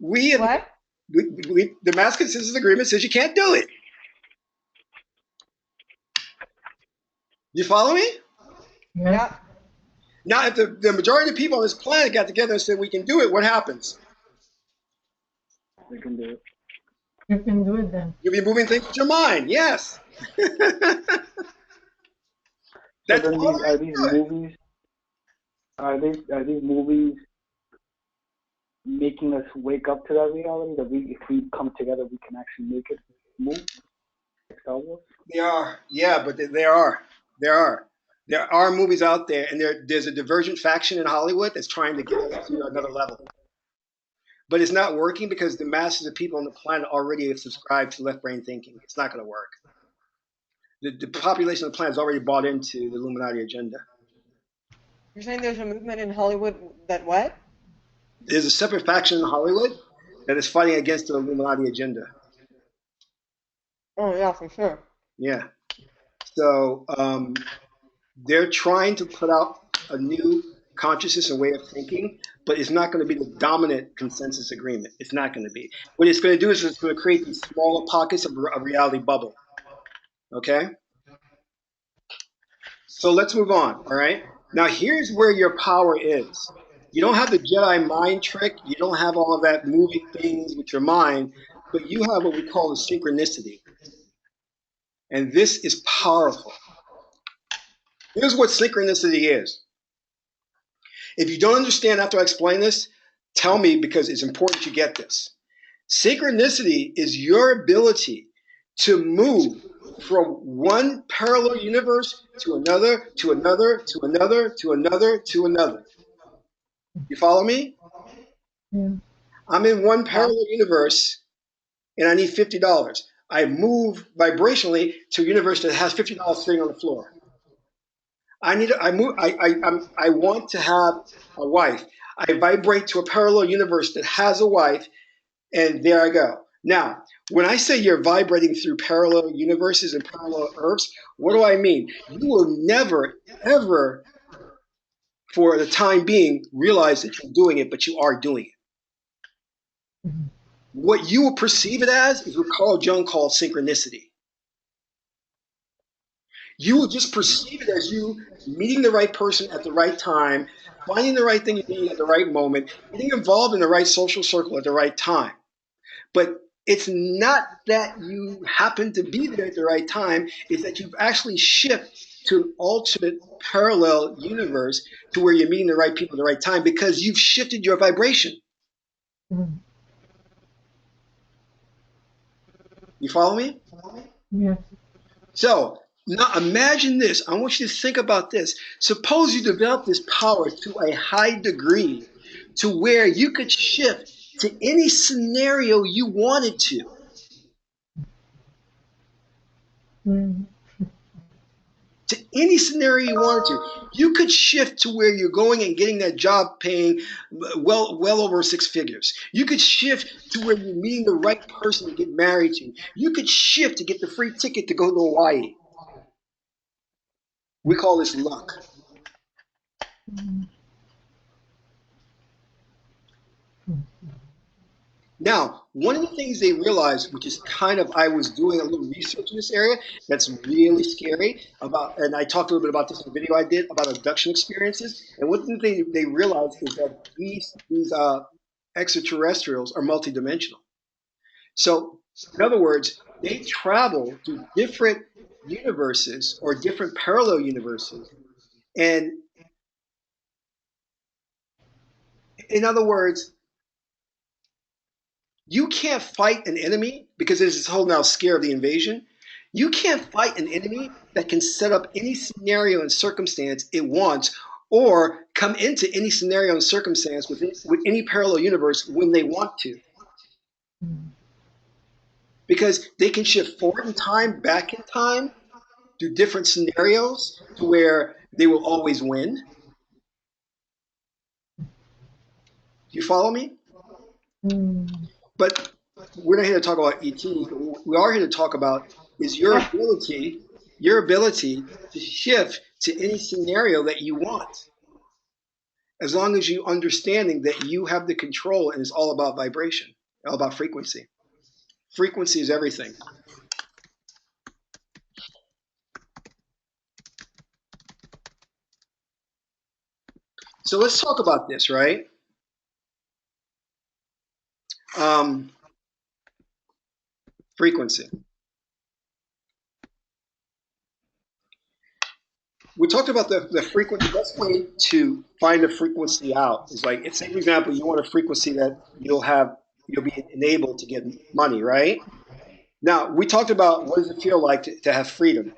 We what? The mass consensus agreement says you can't do it. You follow me? Yeah. Now, if the majority of people on this planet got together and said we can do it, what happens? We can do it. You can do it then. You'll be moving things with your mind. Yes. That's So then all are these movies? Are these movies making us wake up to that reality that if we come together, we can actually make it move? Like Star Wars? They are, yeah, but there are, there are, there are movies out there, and there's a divergent faction in Hollywood that's trying to get us to another level. But it's not working because the masses of people on the planet already have subscribed to left brain thinking. It's not going to work. The population of the planet is already bought into the Illuminati agenda. You're saying there's a movement in Hollywood that what? There's a separate faction in Hollywood that is fighting against the Illuminati agenda. Oh yeah, for sure. Yeah. So they're trying to put out a new consciousness and way of thinking, but it's not going to be the dominant consensus agreement. It's not going to be. What it's going to do is it's going to create these smaller pockets of a reality bubble. Okay? So let's move on, all right? Now here's where your power is. You don't have the Jedi mind trick. You don't have all of that moving things with your mind, but you have what we call a synchronicity. And this is powerful. Here's what synchronicity is. If you don't understand after I explain this, tell me because it's important you get this. Synchronicity is your ability to move from one parallel universe to another, to another, to another, to another, to another. You follow me? Yeah. I'm in one Yeah. parallel universe and I need $50. I move vibrationally to a universe that has $50 sitting on the floor. I want to have a wife. I vibrate to a parallel universe that has a wife, and there I go. Now, when I say you're vibrating through parallel universes and parallel Earths, what do I mean? You will never, ever, for the time being, realize that you're doing it, but you are doing it. Mhm. What you will perceive it as is what Carl Jung called synchronicity. You will just perceive it as you meeting the right person at the right time, finding the right thing you need at the right moment, getting involved in the right social circle at the right time. But it's not that you happen to be there at the right time, it's that you've actually shifted to an alternate parallel universe to where you're meeting the right people at the right time because you've shifted your vibration. Mhm. You follow me? Yes. So now imagine this. I want you to think about this. Suppose you develop this power to a high degree to where you could shift to any scenario you wanted to. Mhm. To any scenario you wanted to. You could shift to where you're going and getting that job paying well over six figures. You could shift to where you're meeting the right person to get married to. You could shift to get the free ticket to go to Hawaii. We call this luck. Mhm. Now, one of the things they realized, which is kind of, I was doing a little research in this area, that's really scary about, and I talked a little bit about this in a video I did about abduction experiences. And one thing they realized is that these extraterrestrials are multidimensional. So, in other words, they travel to different universes or different parallel universes. And in other words, you can't fight an enemy because there's this whole now scare of the invasion. You can't fight an enemy that can set up any scenario and circumstance it wants or come into any scenario and circumstance with any parallel universe when they want to. Mhm. Because they can shift forward in time, back in time, do different scenarios to where they will always win. Do you follow me? Mhm. But we're not here to talk about ETs. But what we are here to talk about is your ability to shift to any scenario that you want, as long as you understanding that you have the control and it's all about vibration, all about frequency. Frequency is everything. So let's talk about this, right? Um, Frequency. we talked about the frequency. The best way to find the frequency out is like, say for example, you want a frequency that you'll be enabled to get money, right? Now we talked about what does it feel like to have freedom,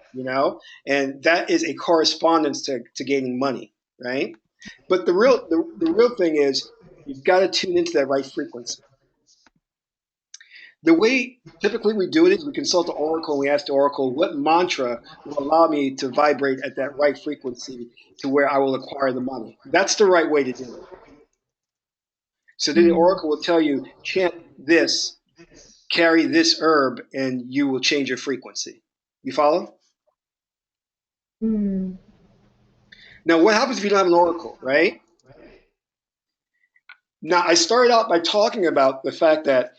and that is a correspondence to gaining money, right? But the real thing is you've got to tune into that right frequency. The way typically we do it is we consult the oracle and we ask the oracle what mantra will allow me to vibrate at that right frequency to where I will acquire the money. That's the right way to do it. So then the oracle will tell you, chant this, carry this herb, and you will change your frequency. You follow? Mm. Now, what happens if you don't have an oracle, right? Now, I started out by talking about the fact that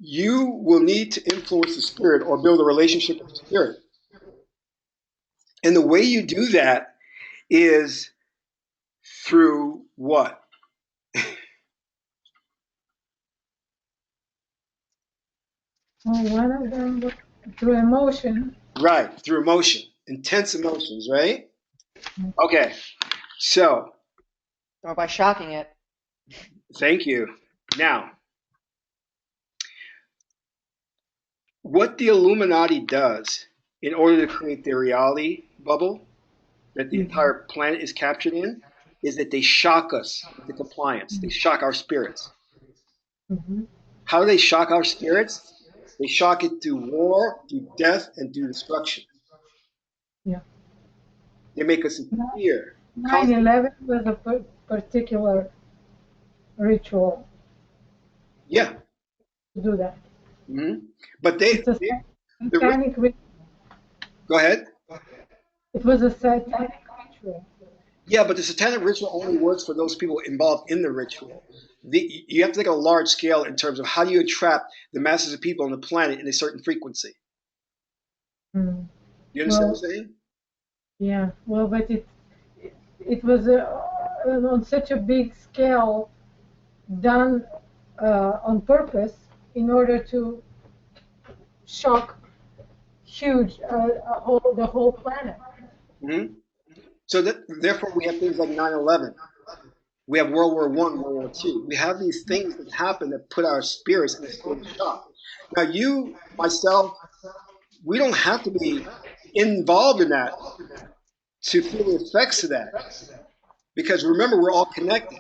you will need to influence the spirit or build a relationship with the spirit. And the way you do that is through what? Well, one of them was through emotion. Right, through emotion, intense emotions, right? Okay, so. Or by shocking it. Thank you. Now, what the Illuminati does in order to create their reality bubble that the entire planet is captured in is that they shock us with the compliance. They shock our spirits. Mm-hmm. How do they shock our spirits? They shock it through war, through death, and through destruction. Yeah. They make us in fear. 9/11 was a particular ritual. Yeah. To do that. Mm-hmm. But it's a satanic ritual. Go ahead. It was a satanic ritual. Yeah, but the satanic ritual only works for those people involved in the ritual. You have to think on a large scale in terms of how do you entrap the masses of people on the planet in a certain frequency. Mm. You understand what I'm saying? Yeah, well, but it was on such a big scale done on purpose in order to shock the whole planet. Mm-hmm. So therefore we have things like 9/11. We have World War I, World War II. We have these things that happen that put our spirits in a state of shock. Now you, myself, we don't have to be involved in that to feel the effects of that. Because remember, we're all connected.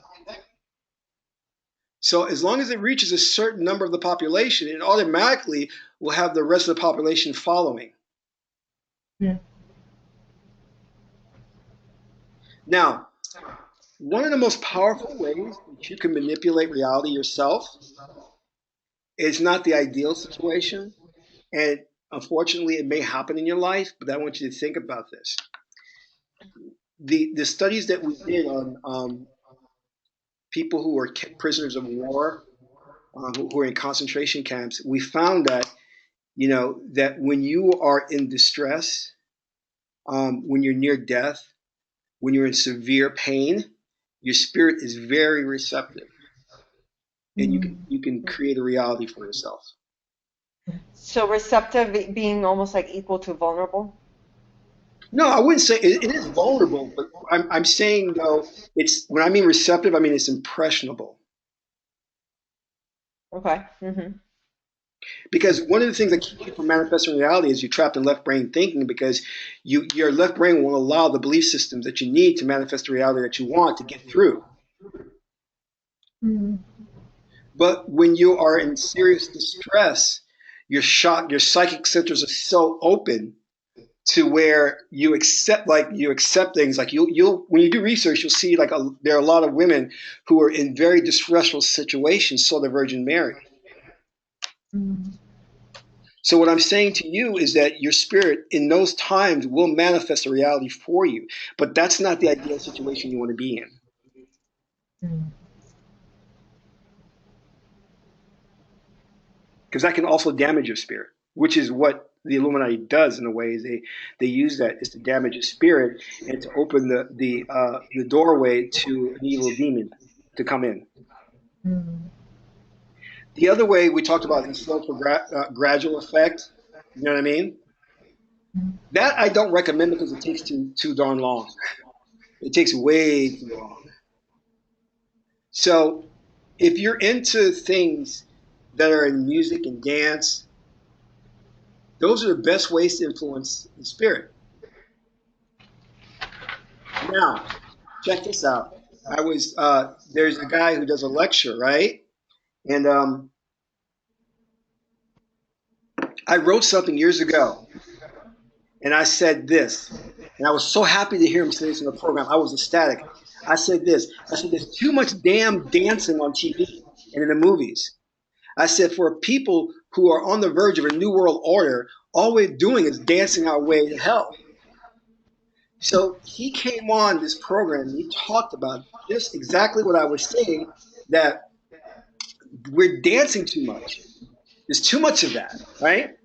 So as long as it reaches a certain number of the population, it automatically will have the rest of the population following. Yeah. Now, one of the most powerful ways that you can manipulate reality yourself is not the ideal situation. And unfortunately, it may happen in your life, but I want you to think about this. The studies that we did on people who were prisoners of war, who were in concentration camps, we found that, that when you are in distress, when you're near death, when you're in severe pain, your spirit is very receptive, and you can create a reality for yourself. So receptive being almost like equal to vulnerable? No, I wouldn't say it is vulnerable, but I'm saying though it's when I mean receptive, I mean it's impressionable. Okay. Mm-hmm. Because one of the things that keeps you from manifesting reality is you're trapped in left brain thinking because your left brain won't allow the belief systems that you need to manifest the reality that you want to get through. Mm. But when you are in serious distress, your psychic centers are so open to where you accept things like you'll when you do research, you'll see there are a lot of women who are in very distressful situations saw the Virgin Mary. Mm. So what I'm saying to you is that your spirit in those times will manifest a reality for you, but that's not the ideal situation you want to be in. Mm. Because that can also damage your spirit, which is what the Illuminati does in a way. Is they use that is to damage your spirit and to open the doorway to an evil demon to come in. Mm. The other way we talked about is the slow gradual effect. You know what I mean? That I don't recommend because it takes too darn long. It takes way too long. So if you're into things that are in music and dance, those are the best ways to influence the spirit. Now, check this out. There's a guy who does a lecture, right? And I wrote something years ago, and I said this, and I was so happy to hear him say this in the program. I was ecstatic. I said this. I said, there's too much damn dancing on TV and in the movies. I said, for people who are on the verge of a new world order, all we're doing is dancing our way to hell. So he came on this program and he talked about just exactly what I was saying, that we're dancing too much. There's too much of that, right?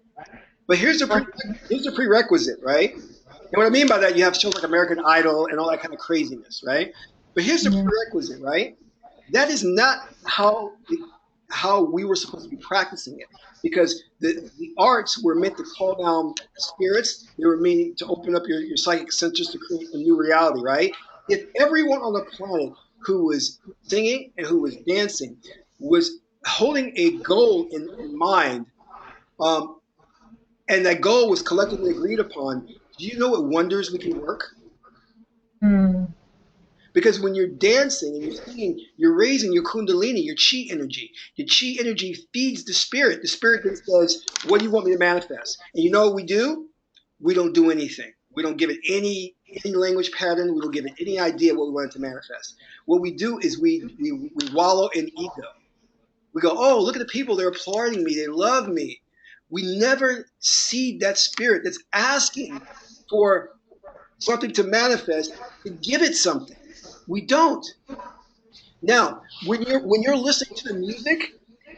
But here's the prerequisite, right? And what I mean by that, you have shows like American Idol and all that kind of craziness, right? But here's the prerequisite, right? That is not how we were supposed to be practicing it, because the arts were meant to call down spirits. They were meant to open up your psychic centers to create a new reality, right? If everyone on the planet who was singing and who was dancing was holding a goal in mind, and that goal was collectively agreed upon, do you know what wonders we can work? Because when you're dancing and you're singing, you're raising your kundalini, your chi energy. Your chi energy feeds the spirit. The spirit then says, what do you want me to manifest? And you know what we do? We don't do anything. We don't give it any language pattern. We don't give it any idea what we want it to manifest. What we do is we wallow in ego. We go, oh, look at the people. They're applauding me. They love me. We never see that spirit that's asking for something to manifest, to give it something. We don't. Now, when you're listening to the music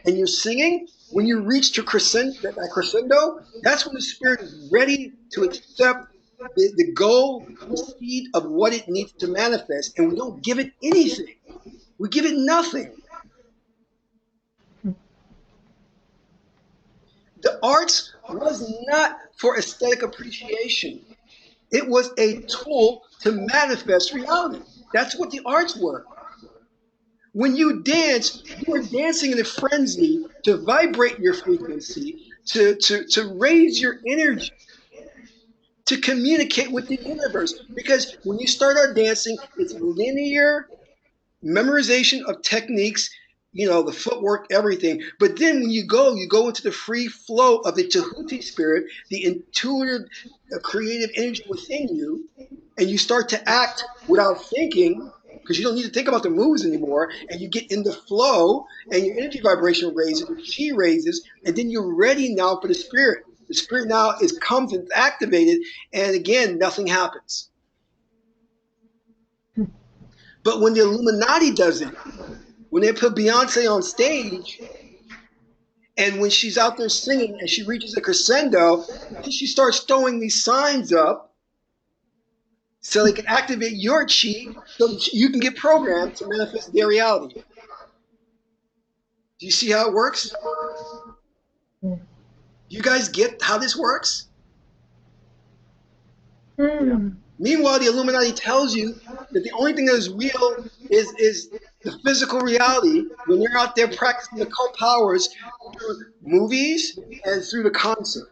and you're singing, when you reach your crescendo, that's when the spirit is ready to accept the goal, the seed of what it needs to manifest, and we don't give it anything. We give it nothing. The arts was not for aesthetic appreciation. It was a tool to manifest reality. That's what the arts were. When you dance, you are dancing in a frenzy to vibrate your frequency, to raise your energy, to communicate with the universe. Because when you start out dancing, it's linear memorization of techniques, the footwork, everything. But then when you go into the free flow of the Tahuti spirit, the intuitive, creative energy within you, and you start to act without thinking, because you don't need to think about the moves anymore, and you get in the flow, and your energy vibration raises, your chi raises, and then you're ready now for the spirit. The spirit now comes and activated, and again, nothing happens. But when the Illuminati does it, when they put Beyonce on stage, and when she's out there singing and she reaches a crescendo, then she starts throwing these signs up so they can activate your chi so that you can get programmed to manifest their reality. Do you see how it works? You guys get how this works? Meanwhile, the Illuminati tells you that the only thing that is real is the physical reality when you're out there practicing the occult powers through movies and through the concert.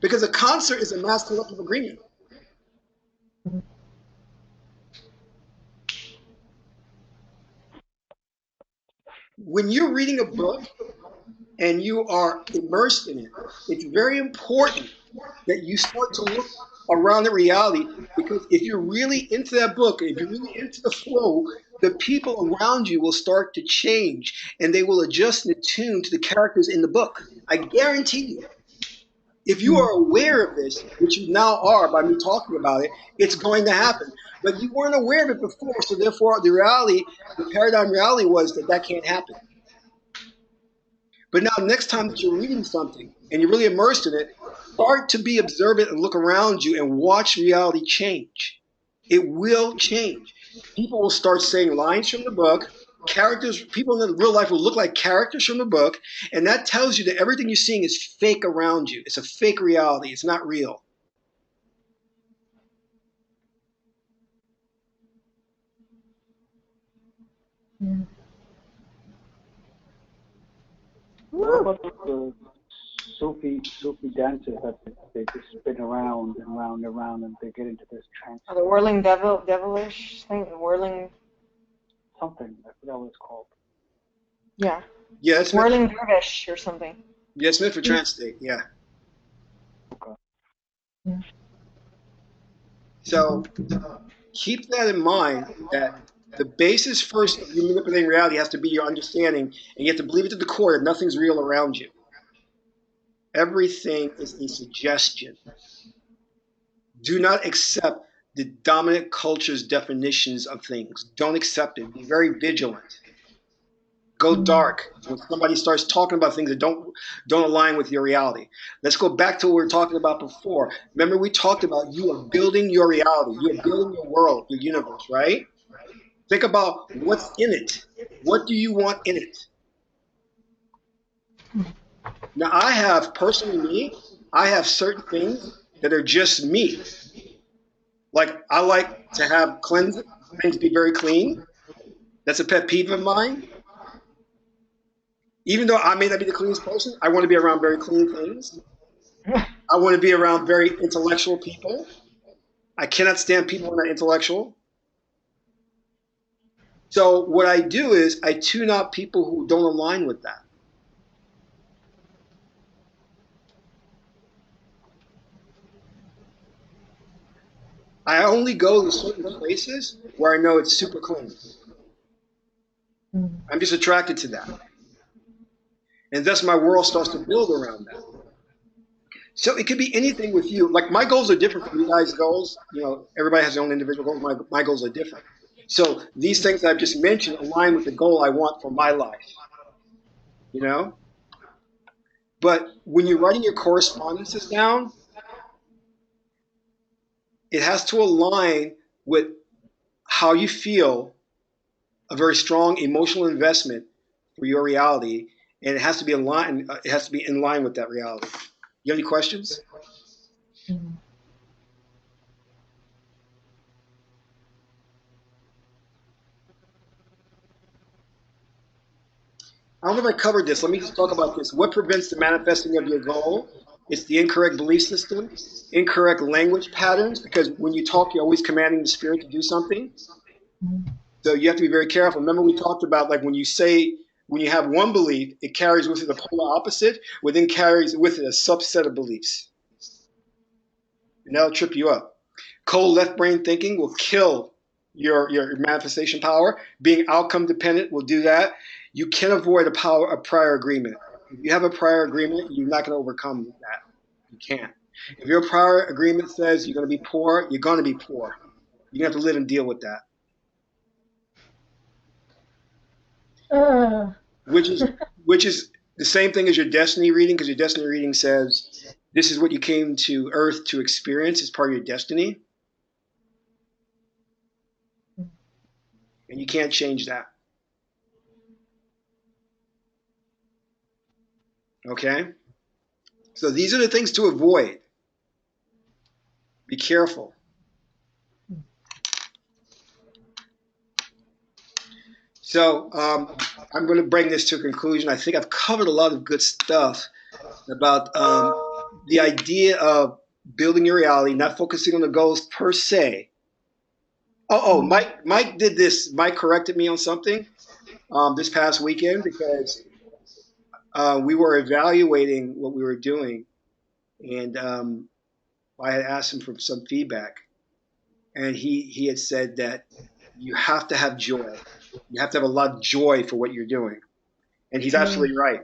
Because a concert is a mass collective agreement. When you're reading a book and you are immersed in it, it's very important that you start to look around the reality, because if you're really into that book, if you're really into the flow, the people around you will start to change and they will adjust and attune to the characters in the book. I guarantee you. If you are aware of this, which you now are by me talking about it, it's going to happen. But you weren't aware of it before, so therefore the paradigm reality was that can't happen. But now next time that you're reading something and you're really immersed in it, start to be observant and look around you and watch reality change. It will change. People will start saying lines from the book, characters, people in real life will look like characters from the book, and that tells you that everything you're seeing is fake around you. It's a fake reality. It's not real. Yeah. What about the Sufi dancers that they just spin around and round and round and they get into this trance? The whirling devilish thing, the whirling. Something, I forgot what it's called. Yeah. Yeah, it's Whirling dervish or something. Yeah, it's meant for trance state. Yeah. Okay. Yeah. So keep that in mind, that the basis first of you manipulating reality has to be your understanding, and you have to believe it to the core that nothing's real around you. Everything is a suggestion. Do not accept the dominant culture's definitions of things. Don't accept it. Be very vigilant. Go dark when somebody starts talking about things that don't align with your reality. Let's go back to what we were talking about before. Remember, we talked about you are building your reality. You are building your world, your universe, right? Think about what's in it. What do you want in it? Now, I have, personally me, I have certain things that are just me. Like, I like to have things be very clean. That's a pet peeve of mine. Even though I may not be the cleanest person, I want to be around very clean things. I want to be around very intellectual people. I cannot stand people who are not intellectual. So what I do is I tune out people who don't align with that. I only go to certain places where I know it's super clean. I'm just attracted to that. And thus my world starts to build around that. So it could be anything with you. Like, my goals are different from you guys' goals. You know, everybody has their own individual goals. My goals are different. So these things I've just mentioned align with the goal I want for my life. You know? But when you're writing your correspondences down, it has to align with how you feel, a very strong emotional investment for your reality, and it has to be aligned. It has to be in line with that reality. You have any questions? I don't know if I covered this. Let me just talk about this. What prevents the manifesting of your goal? It's the incorrect belief system, incorrect language patterns, because when you talk, you're always commanding the spirit to do something. So you have to be very careful. Remember, we talked about, like, when you have one belief, it carries with it the polar opposite, which then carries with it a subset of beliefs. And that'll trip you up. Cold left brain thinking will kill your manifestation power. Being outcome dependent will do that. You can avoid a prior agreement. If you have a prior agreement, you're not going to overcome that. You can't. If your prior agreement says you're going to be poor, you're going to be poor. You're going to have to live and deal with that. Which is the same thing as your destiny reading, because your destiny reading says this is what you came to Earth to experience. It's part of your destiny. And you can't change that. Okay? So these are the things to avoid. Be careful. So I'm going to bring this to a conclusion. I think I've covered a lot of good stuff about the idea of building your reality, not focusing on the goals per se. Mike did this. Mike corrected me on something this past weekend, because we were evaluating what we were doing, and I had asked him for some feedback, and he had said that you have to have joy. You have to have a lot of joy for what you're doing, and he's absolutely right.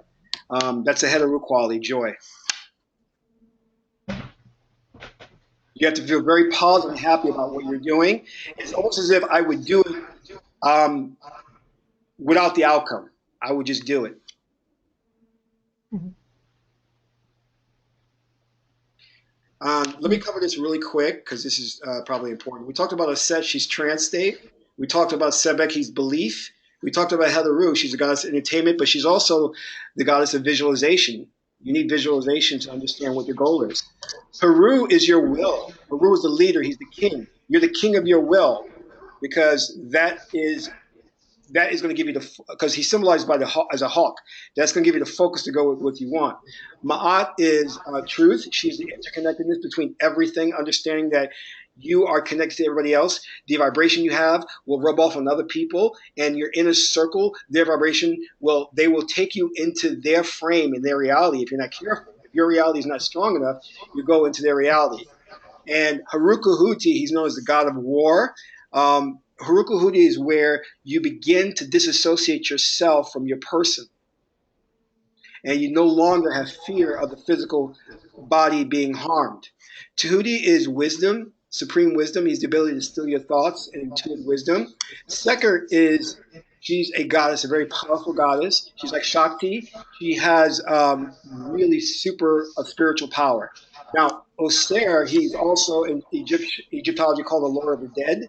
That's a head of root quality, joy. You have to feel very positive and happy about what you're doing. It's almost as if I would do it without the outcome. I would just do it. Let me cover this really quick, because this is probably important. We talked about Aset, she's trance state. We talked about Sebek, he's belief. We talked about Heather Rue. She's a goddess of entertainment, but she's also the goddess of visualization. You need visualization to understand what your goal is. Haru is your will. Haru is the leader. He's the king. You're the king of your will, because that is going to give you because he's symbolized by as a hawk. That's going to give you the focus to go with what you want. Ma'at is truth. She's the interconnectedness between everything, understanding that you are connected to everybody else. The vibration you have will rub off on other people, and your inner circle, their vibration they will take you into their frame and their reality if you're not careful. If your reality is not strong enough, you go into their reality. And Haruka Huti, he's known as the god of war. Haruka Huti is where you begin to disassociate yourself from your person. And you no longer have fear of the physical body being harmed. Tahuti is wisdom, supreme wisdom. He's the ability to still your thoughts and intuitive wisdom. Sekar is, she's a goddess, a very powerful goddess. She's like Shakti. She has really super spiritual power. Now, Oser, he's also in Egyptology called the Lord of the Dead.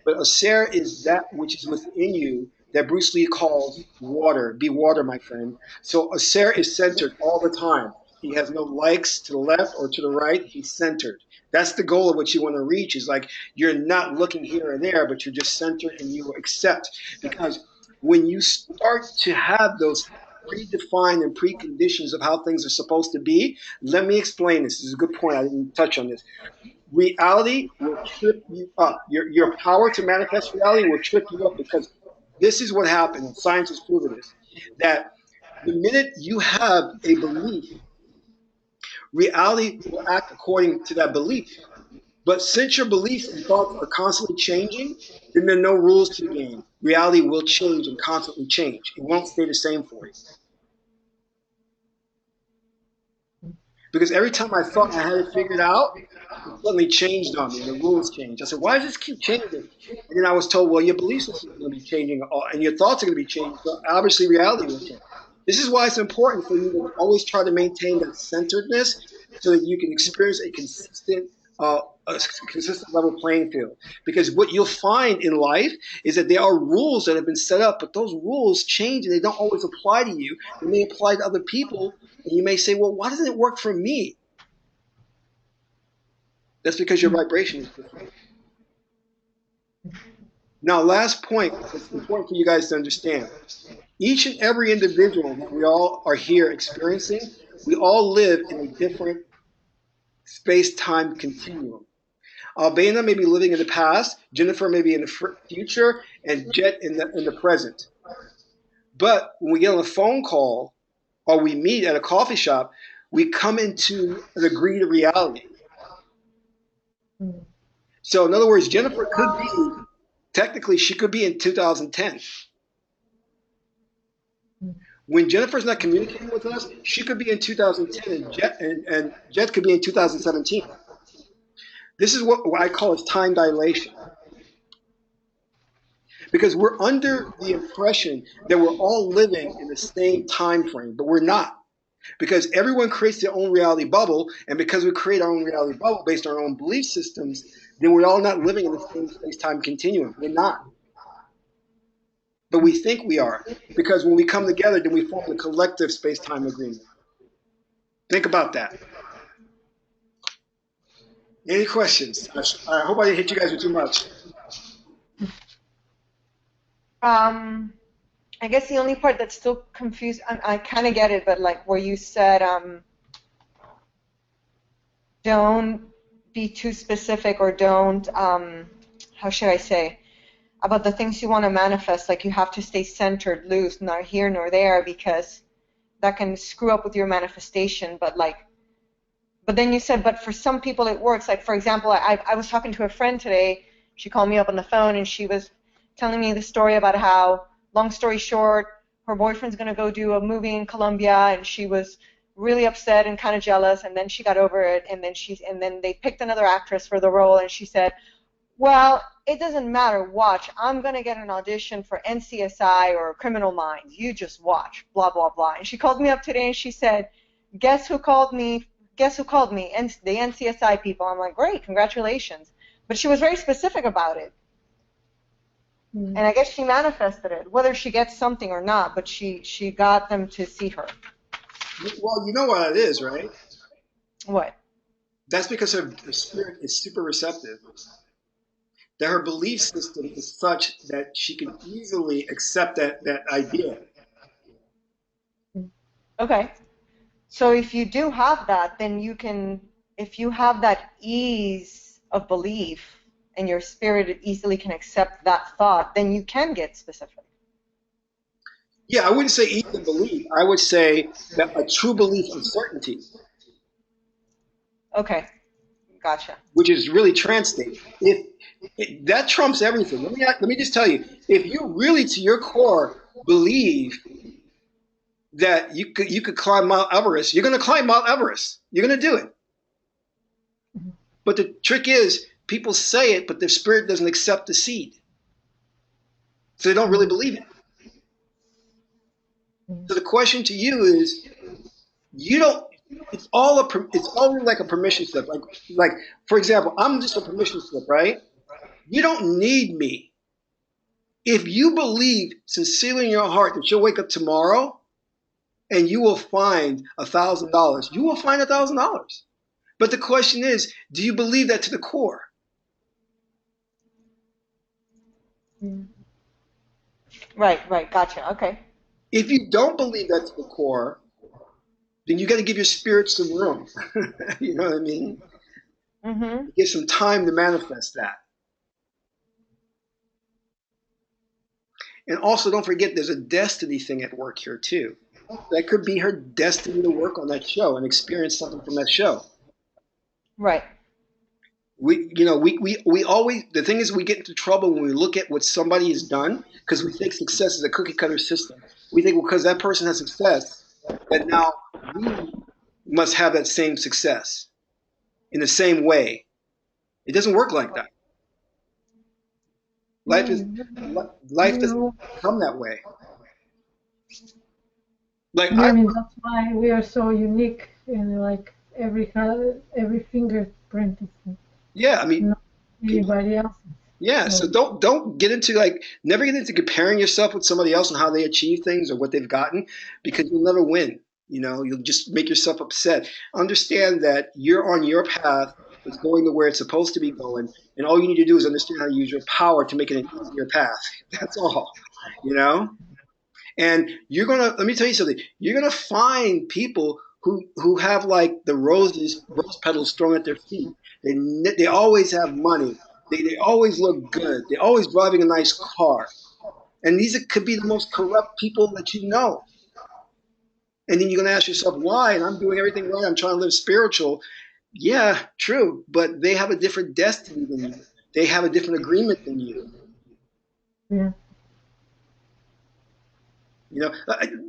But Oser is that which is within you that Bruce Lee calls water. Be water, my friend. So Oser is centered all the time. He has no likes to the left or to the right. He's centered. That's the goal of what you want to reach, is like you're not looking here or there, but you're just centered and you accept. Because when you start to have those predefined and preconditions of how things are supposed to be, let me explain this. This is a good point. I didn't touch on this. Reality will trip you up. Your power to manifest reality will trip you up, because this is what happens, and science has proven this, that the minute you have a belief, reality will act according to that belief. But since your beliefs and thoughts are constantly changing, then there are no rules to the game. Reality will change and constantly change. It won't stay the same for you. Because every time I thought I had it figured out, it suddenly changed on me, and the rules changed. I said, why does this keep changing? And then I was told, well, your belief system is going to be changing, and your thoughts are going to be changing, so obviously reality will change. This is why it's important for you to always try to maintain that centeredness, so that you can experience a consistent level playing field. Because what you'll find in life is that there are rules that have been set up, but those rules change and they don't always apply to you. They may apply to other people, and you may say, well, why doesn't it work for me? That's because your vibration is different. Now, last point, it's important for you guys to understand. Each and every individual that we all are here experiencing, we all live in a different space-time continuum. Albana may be living in the past, Jennifer may be in the future, and Jet in the present. But when we get on a phone call or we meet at a coffee shop, we come into an agreed reality. So in other words, Jennifer could be, technically she could be in 2010. When Jennifer's not communicating with us, she could be in 2010 and Jet could be in 2017. This is what I call as time dilation. Because we're under the impression that we're all living in the same time frame, but we're not. Because everyone creates their own reality bubble, and because we create our own reality bubble based on our own belief systems, then we're all not living in the same space-time continuum. We're not. But we think we are. Because when we come together, then we form the collective space-time agreement. Think about that. Any questions? I hope I didn't hit you guys with too much. I guess the only part that's still confused, I kind of get it, but like where you said, don't be too specific, or don't, how should I say, about the things you want to manifest, like you have to stay centered, loose, not here nor there, because that can screw up with your manifestation. But then you said, but for some people it works. Like, for example, I was talking to a friend today. She called me up on the phone, and she was telling me the story about how, long story short, her boyfriend's going to go do a movie in Colombia, and she was really upset and kind of jealous, and then she got over it, and then they picked another actress for the role, and she said, well, it doesn't matter, watch, I'm going to get an audition for NCSI or Criminal Minds, you just watch, blah, blah, blah. And she called me up today, and she said, guess who called me, and the NCSI people. I'm like, great, congratulations. But she was very specific about it. And I guess she manifested it, whether she gets something or not, but she got them to see her. Well, you know what it is, right? What? That's because her spirit is super receptive. That her belief system is such that she can easily accept that idea. Okay. So if you do have that, then you can, if you have that ease of belief and your spirit easily can accept that thought, then you can get specific. Yeah, I wouldn't say ease of belief. I would say that a true belief of certainty. Okay. Gotcha. Which is really trance state. That trumps everything. Let me just tell you, if you really to your core believe that you could climb Mount Everest, you're going to climb Mount Everest. You're going to do it. But the trick is, people say it, but their spirit doesn't accept the seed, so they don't really believe it. So the question to you is, you don't. It's all like a permission slip. Like for example, I'm just a permission slip, right? You don't need me. If you believe sincerely in your heart that you'll wake up tomorrow and you will find $1,000, you will find $1,000. But the question is, do you believe that to the core? Right. Gotcha. Okay. If you don't believe that to the core, then you got to give your spirit some room. You know what I mean? Mm-hmm. Give some time to manifest that. And also, don't forget, there's a destiny thing at work here too. That could be her destiny to work on that show and experience something from that show. Right. We always, the thing is, we get into trouble when we look at what somebody has done because we think success is a cookie cutter system. We think, well, because that person has success, that now we must have that same success in the same way. It doesn't work like that. Life doesn't come that way. Like I mean, that's why we are so unique in like every fingerprint is yeah, I mean, not anybody else. yeah. So don't get into never get into comparing yourself with somebody else and how they achieve things or what they've gotten, because you'll never win. You'll just make yourself upset. Understand that you're on your path. It's going to where it's supposed to be going, and all you need to do is understand how to use your power to make it an easier path. That's all. And let me tell you something. You're gonna find people who have like the rose petals thrown at their feet. They always have money. They always look good. They're always driving a nice car. And these could be the most corrupt people that you know. And then you're gonna ask yourself why. And I'm doing everything right. I'm trying to live spiritual. Yeah, true. But they have a different destiny than you. They have a different agreement than you. Yeah.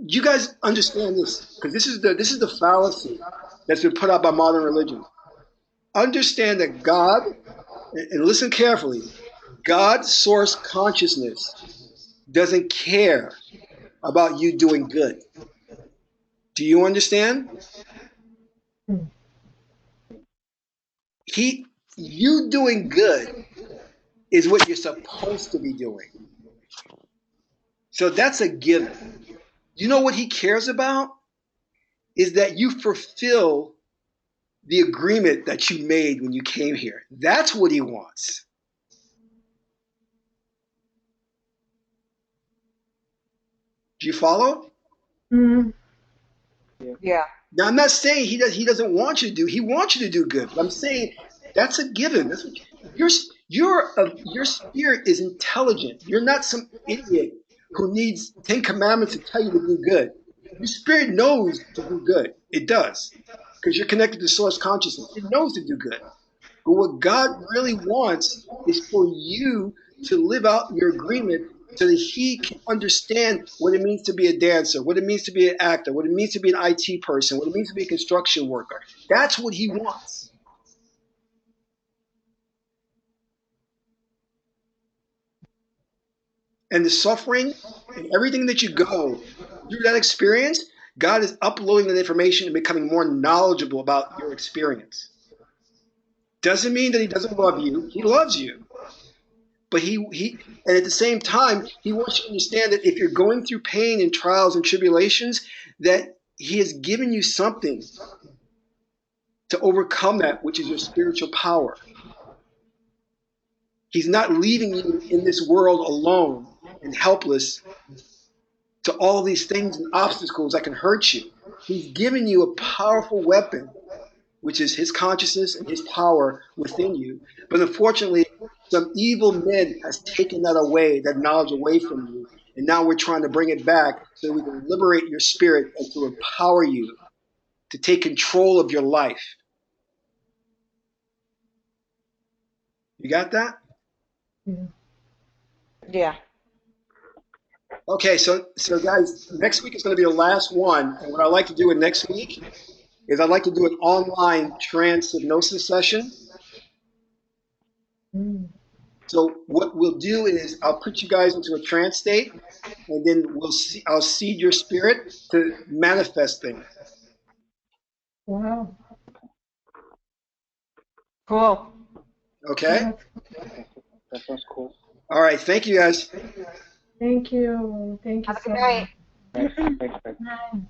You guys understand this, because this is the fallacy that's been put out by modern religion. Understand that God, and listen carefully, God's source consciousness doesn't care about you doing good. Do you understand? You doing good is what you're supposed to be doing. So that's a given. You know what he cares about? Is that you fulfill the agreement that you made when you came here. That's what he wants. Do you follow? Mm-hmm. Yeah. Now, I'm not saying he doesn't want you to do. He wants you to do good. But I'm saying that's a given. That's what your spirit is intelligent. You're not some idiot who needs 10 commandments to tell you to do good. Your spirit knows to do good. It does, because you're connected to source consciousness. It knows to do good. But what God really wants is for you to live out your agreement so that he can understand what it means to be a dancer, what it means to be an actor, what it means to be an IT person, what it means to be a construction worker. That's what he wants. And the suffering and everything that you go through that experience, God is uploading that information and becoming more knowledgeable about your experience. Doesn't mean that he doesn't love you. He loves you. But and at the same time, he wants you to understand that if you're going through pain and trials and tribulations, that he has given you something to overcome that, which is your spiritual power. He's not leaving you in this world alone and helpless to all these things and obstacles that can hurt you. He's given you a powerful weapon, which is his consciousness and his power within you. But unfortunately, some evil men has taken that away, that knowledge away from you. And now we're trying to bring it back so we can liberate your spirit and to empower you to take control of your life. You got that? Yeah. Okay, so guys, next week is going to be the last one. And what I like to do in next week is I'd like to do an online trance hypnosis session. So what we'll do is I'll put you guys into a trance state, and then I'll seed your spirit to manifest things. Wow. Cool. Okay? That sounds cool. All right. Thank you, guys. Thank you. Thank you Have a so good night. much. Thanks. Night.